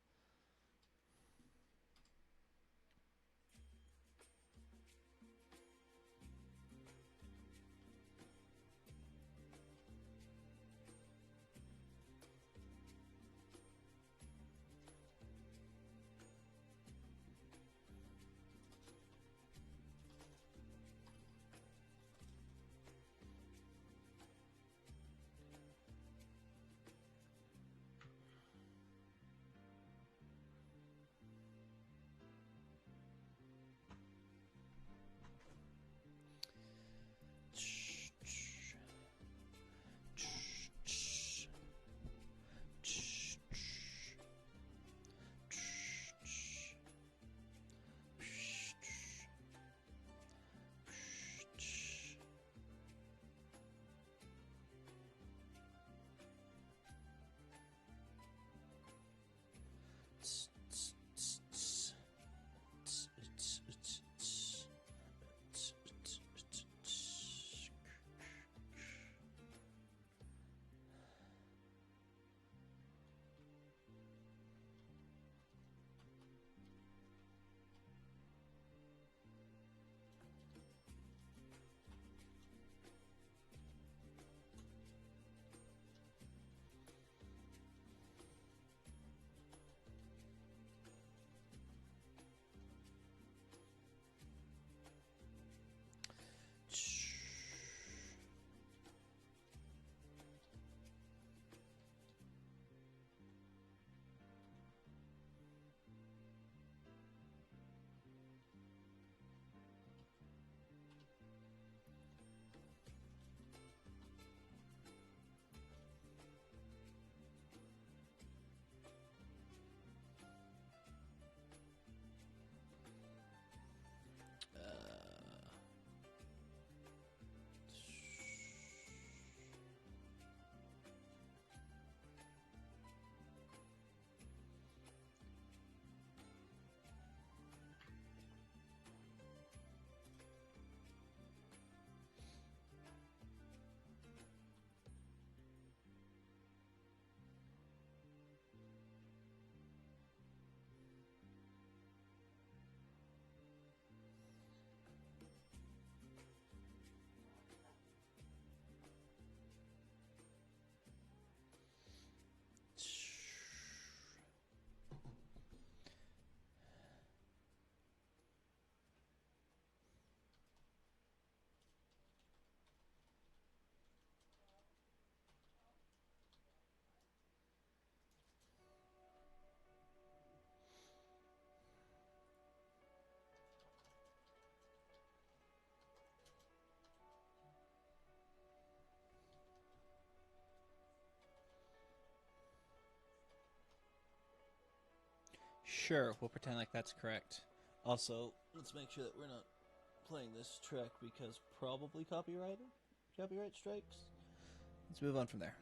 Sure, we'll pretend like that's correct. Also, let's make sure that we're not playing this track because probably copyright strikes. Let's move on from there.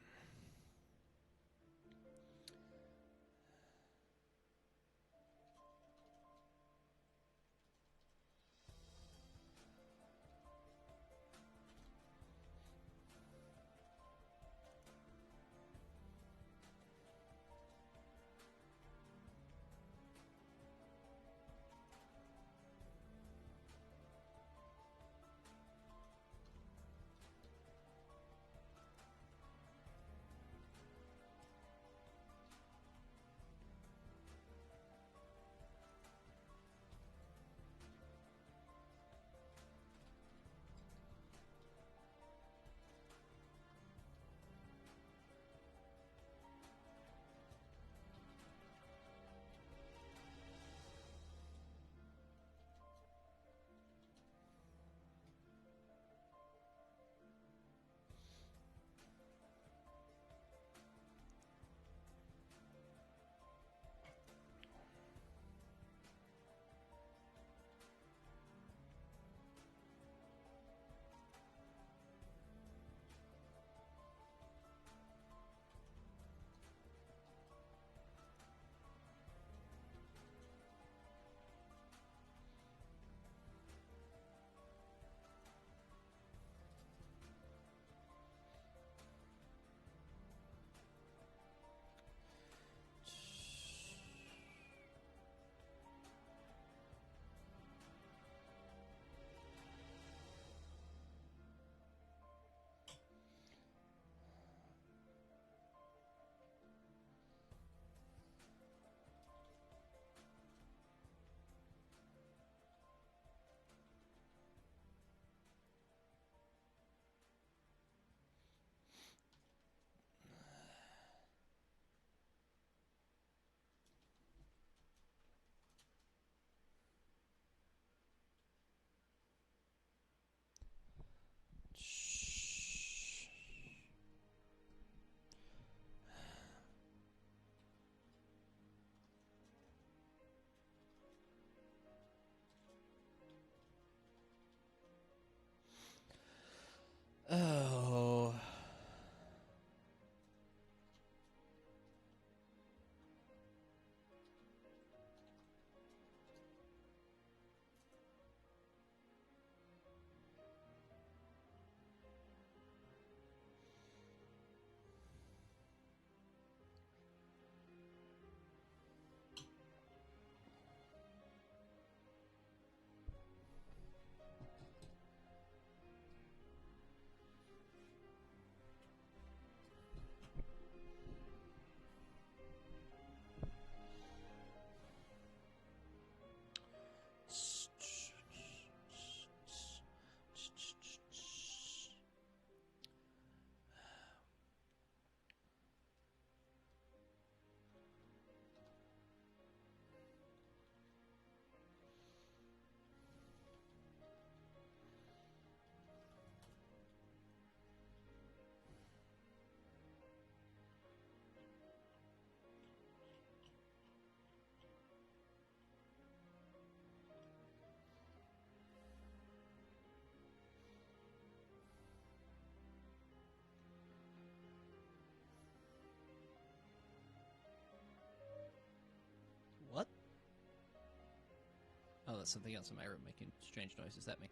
that's something else in my room making strange noises at me.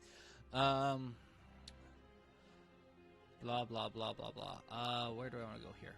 Blah, blah, blah, blah, blah. Where do I want to go here?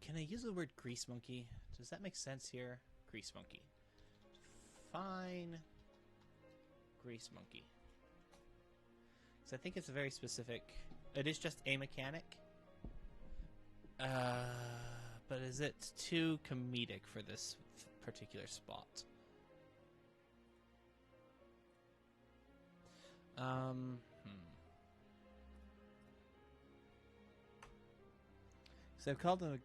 Can I use the word grease monkey? Does that make sense here? Grease monkey. Fine. Grease monkey. Because I think it's a very specific... It is just a mechanic. But is it too comedic for this particular spot? So I've called him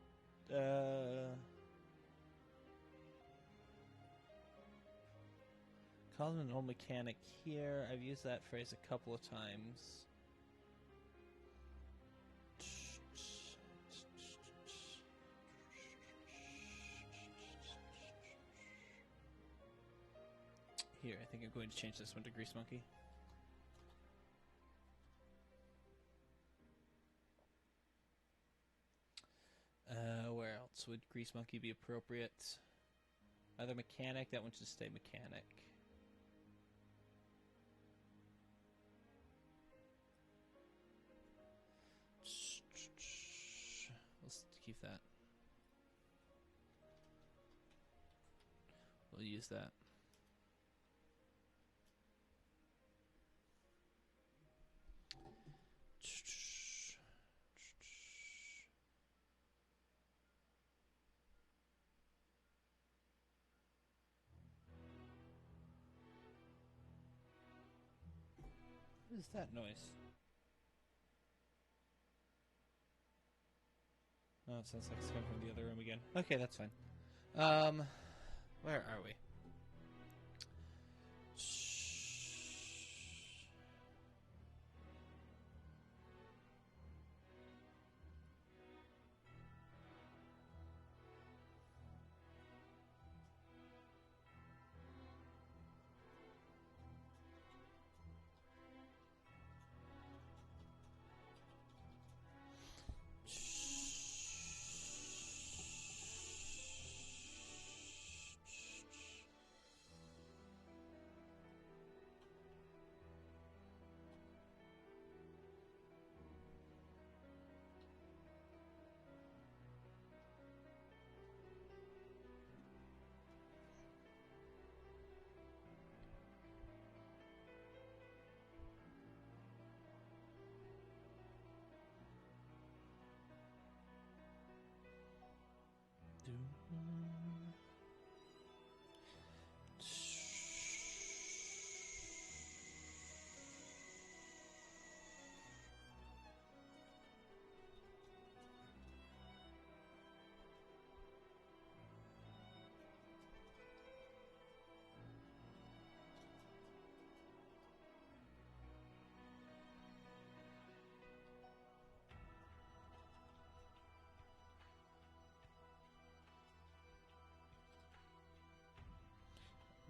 called him an old mechanic here. I've used that phrase a couple of times. Here, I think I'm going to change this one to Grease Monkey. Where else would Grease Monkey be appropriate? Either mechanic, that one should stay mechanic. Let's keep that. We'll use that. What is that noise? Oh, it sounds like it's coming from the other room again. Okay, that's fine. Where are we?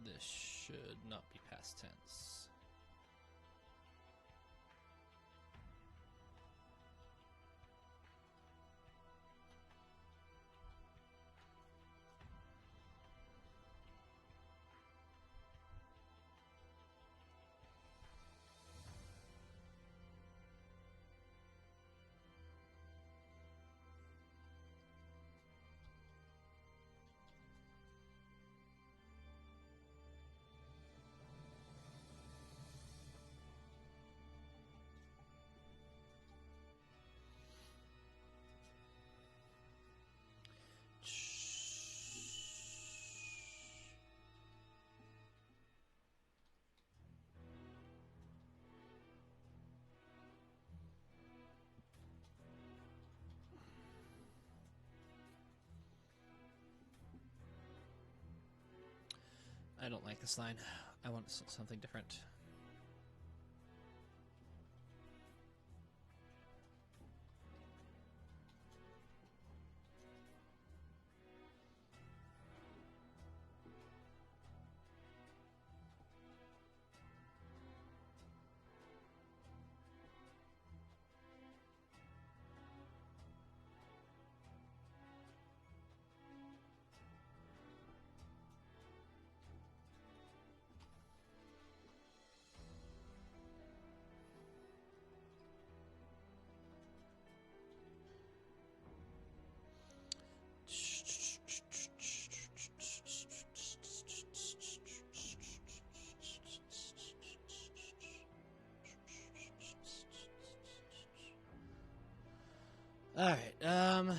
This should not be past tense. I don't like this line. I want something different. All right. The um.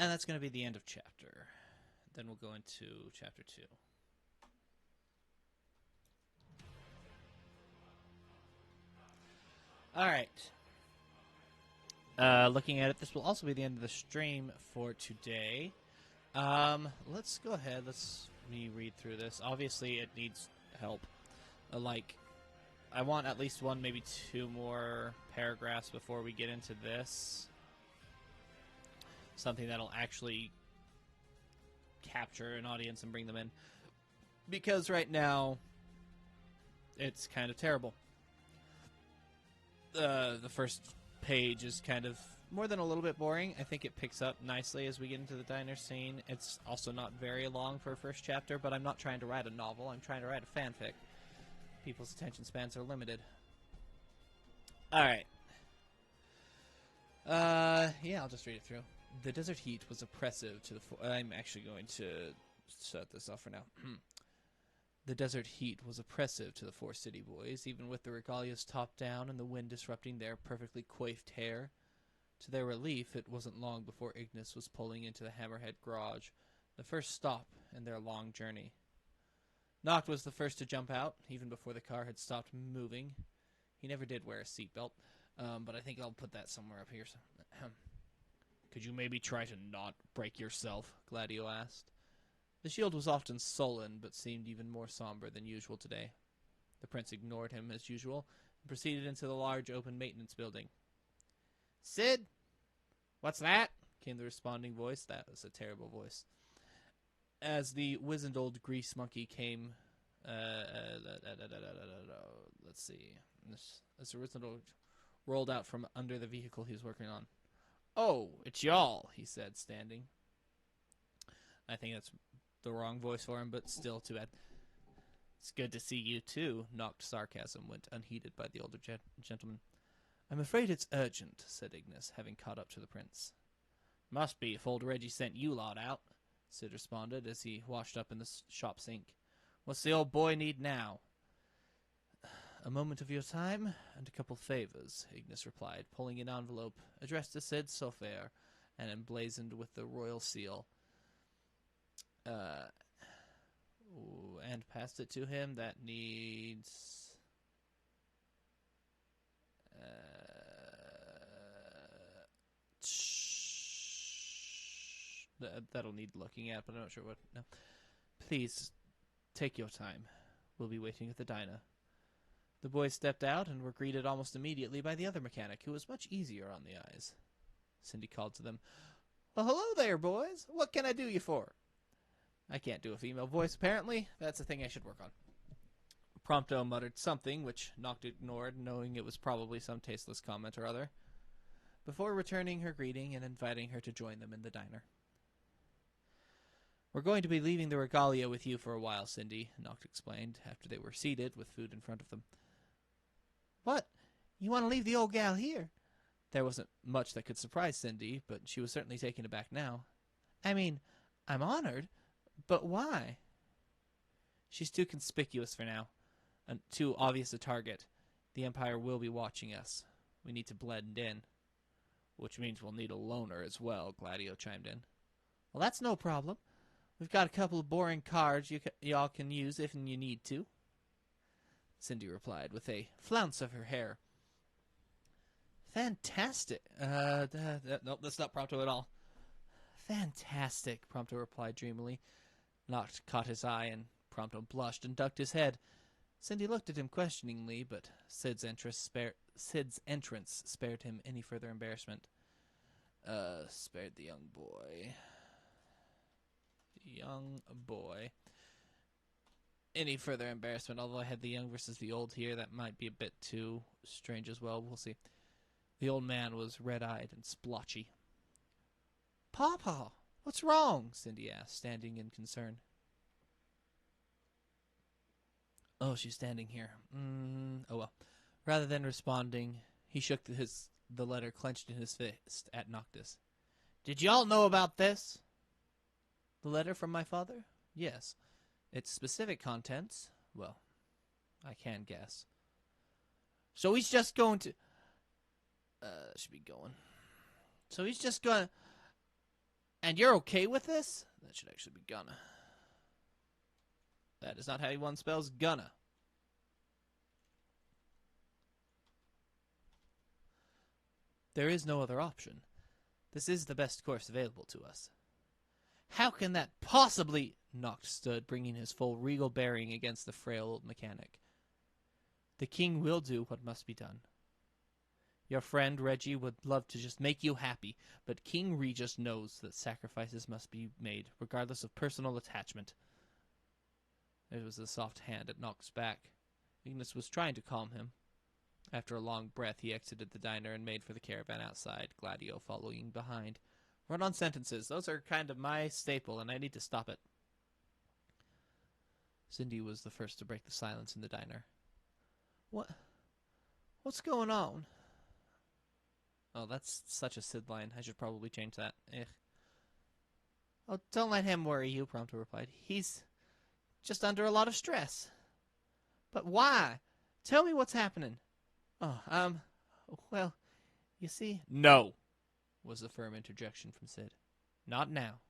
And that's going to be the end of chapter. Then we'll go into chapter 2. Alright. Looking at it, this will also be the end of the stream for today. Let's go ahead. Let's me read through this. Obviously, it needs help. I want at least one, maybe two more paragraphs before we get into this. Something that'll actually capture an audience and bring them in. Because right now, it's kind of terrible. The first page is kind of more than a little bit boring. I think it picks up nicely as we get into the diner scene. It's also not very long for a first chapter, but I'm not trying to write a novel. I'm trying to write a fanfic. People's attention spans are limited. Alright. Yeah, I'll just read it through. The desert heat was oppressive to the... I'm actually going to shut this off for now. The desert heat was oppressive to the four city boys, even with the regalias topped down and the wind disrupting their perfectly coiffed hair. To their relief, it wasn't long before Ignis was pulling into the Hammerhead garage, the first stop in their long journey. Noct was the first to jump out, even before the car had stopped moving. He never did wear a seatbelt, but I think I'll put that somewhere up here. Could you maybe try to not break yourself? Gladio asked. The shield was often sullen, but seemed even more somber than usual today. The prince ignored him as usual, and proceeded into the large open maintenance building. Sid? What's that? Came the responding voice. That was a terrible voice. As the wizened old grease monkey came... let's see. As the wizened old rolled out from under the vehicle he was working on. Oh, it's y'all, he said, standing. I think that's the wrong voice for him, but still too bad. It's good to see you, too. Noct sarcasm went unheeded by the older gentleman. I'm afraid it's urgent, said Ignis, having caught up to the prince. Must be if old Reggie sent you lot out, Sid responded as he washed up in the shop sink. What's the old boy need now? A moment of your time and a couple favors, Ignis replied, pulling an envelope addressed to Sid Sofair and emblazoned with the royal seal. And passed it to him. That needs... that'll need looking at, but I'm not sure what... No. Please, take your time. We'll be waiting at the diner. The boys stepped out and were greeted almost immediately by the other mechanic, who was much easier on the eyes. Cindy called to them, Well, hello there, boys. What can I do you for? I can't do a female voice, apparently. That's a thing I should work on. Prompto muttered something, which Noct ignored, knowing it was probably some tasteless comment or other, before returning her greeting and inviting her to join them in the diner. We're going to be leaving the regalia with you for a while, Cindy, Noct explained, after they were seated with food in front of them. What? You want to leave the old gal here? There wasn't much that could surprise Cindy, but she was certainly taken aback now. I mean, I'm honored, but why? She's too conspicuous for now, and too obvious a target. The Empire will be watching us. We need to blend in. Which means we'll need a loner as well, Gladio chimed in. Well, that's no problem. We've got a couple of boring cards y'all can use if you need to, Cindy replied with a flounce of her hair. Fantastic. Nope, that's not Prompto at all. Fantastic, Prompto replied dreamily. Noct caught his eye, and Prompto blushed and ducked his head. Cindy looked at him questioningly, but Sid's entrance spared him any further embarrassment. Spared the young boy. Any further embarrassment, although I had the young versus the old here, that might be a bit too strange as well. We'll see. The old man was red-eyed and splotchy. Pawpaw, what's wrong? Cindy asked, standing in concern. Oh, she's standing here. Oh well. Rather than responding, he shook the letter clenched in his fist at Noctis. Did y'all know about this? The letter from my father? Yes. Its specific contents? Well, I can guess. So he's just going to... should be going. So he's just gonna... And you're okay with this? That should actually be gonna. That is not how one spells gonna. There is no other option. This is the best course available to us. How can that possibly... Noct stood, bringing his full regal bearing against the frail old mechanic. The king will do what must be done. Your friend Reggie would love to just make you happy, but King Regis knows that sacrifices must be made, regardless of personal attachment. There was a soft hand at Noct's back. Ignis was trying to calm him. After a long breath, he exited the diner and made for the caravan outside, Gladio following behind. Run-on sentences. Those are kind of my staple, and I need to stop it. Cindy was the first to break the silence in the diner. What's going on? Oh, that's such a Sid line. I should probably change that. Oh, don't let him worry you, Prompto replied. He's just under a lot of stress. But why? Tell me what's happening. Oh, well, you see... No, was the firm interjection from Sid. Not now.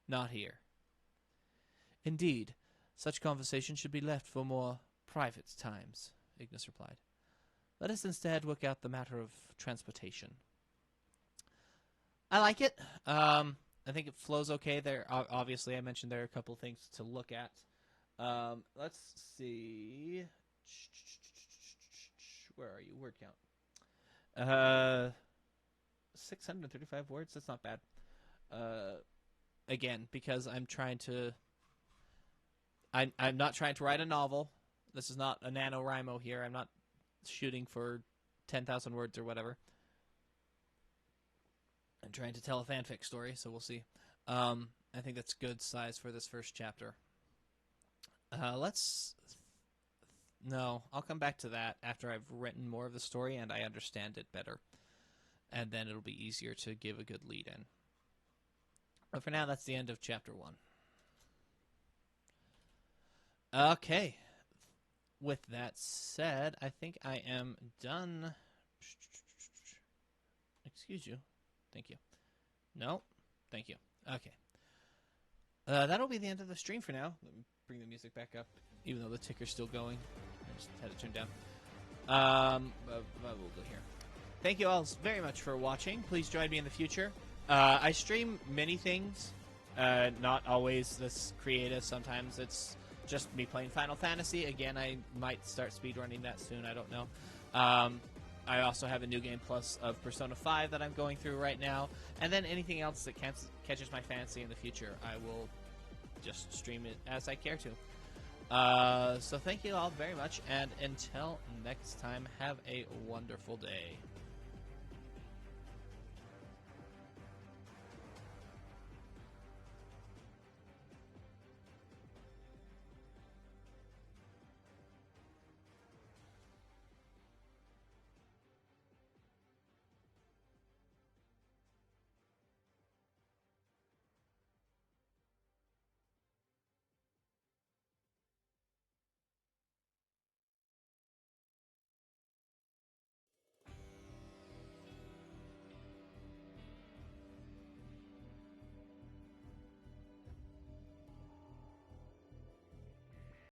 Not here. Indeed, such conversation should be left for more private times, Ignis replied. Let us instead work out the matter of transportation. I like it. I think it flows okay there. Obviously, I mentioned there are a couple things to look at. Let's see. Where are you? Word count. 635 words. That's not bad. Again, because I'm trying to... I'm not trying to write a novel. This is not a NaNoWriMo here. I'm not shooting for 10,000 words or whatever. I'm trying to tell a fanfic story, so we'll see. I think that's good size for this first chapter. No, I'll come back to that after I've written more of the story and I understand it better. And then it'll be easier to give a good lead-in. But for now, that's the end of Chapter 1. Okay. With that said, I think I am done. Excuse you. Thank you. No? Thank you. Okay. That'll be the end of the stream for now. Let me bring the music back up, even though the ticker's still going. I just had it turned down. We'll go here. Thank you all very much for watching. Please join me in the future. I stream many things. Not always this creative. Sometimes it's just me playing Final Fantasy. Again, I might start speedrunning that soon. I don't know. I also have a New Game Plus of Persona 5 that I'm going through right now. And then anything else that catches my fancy in the future, I will just stream it as I care to. So thank you all very much, and until next time, have a wonderful day.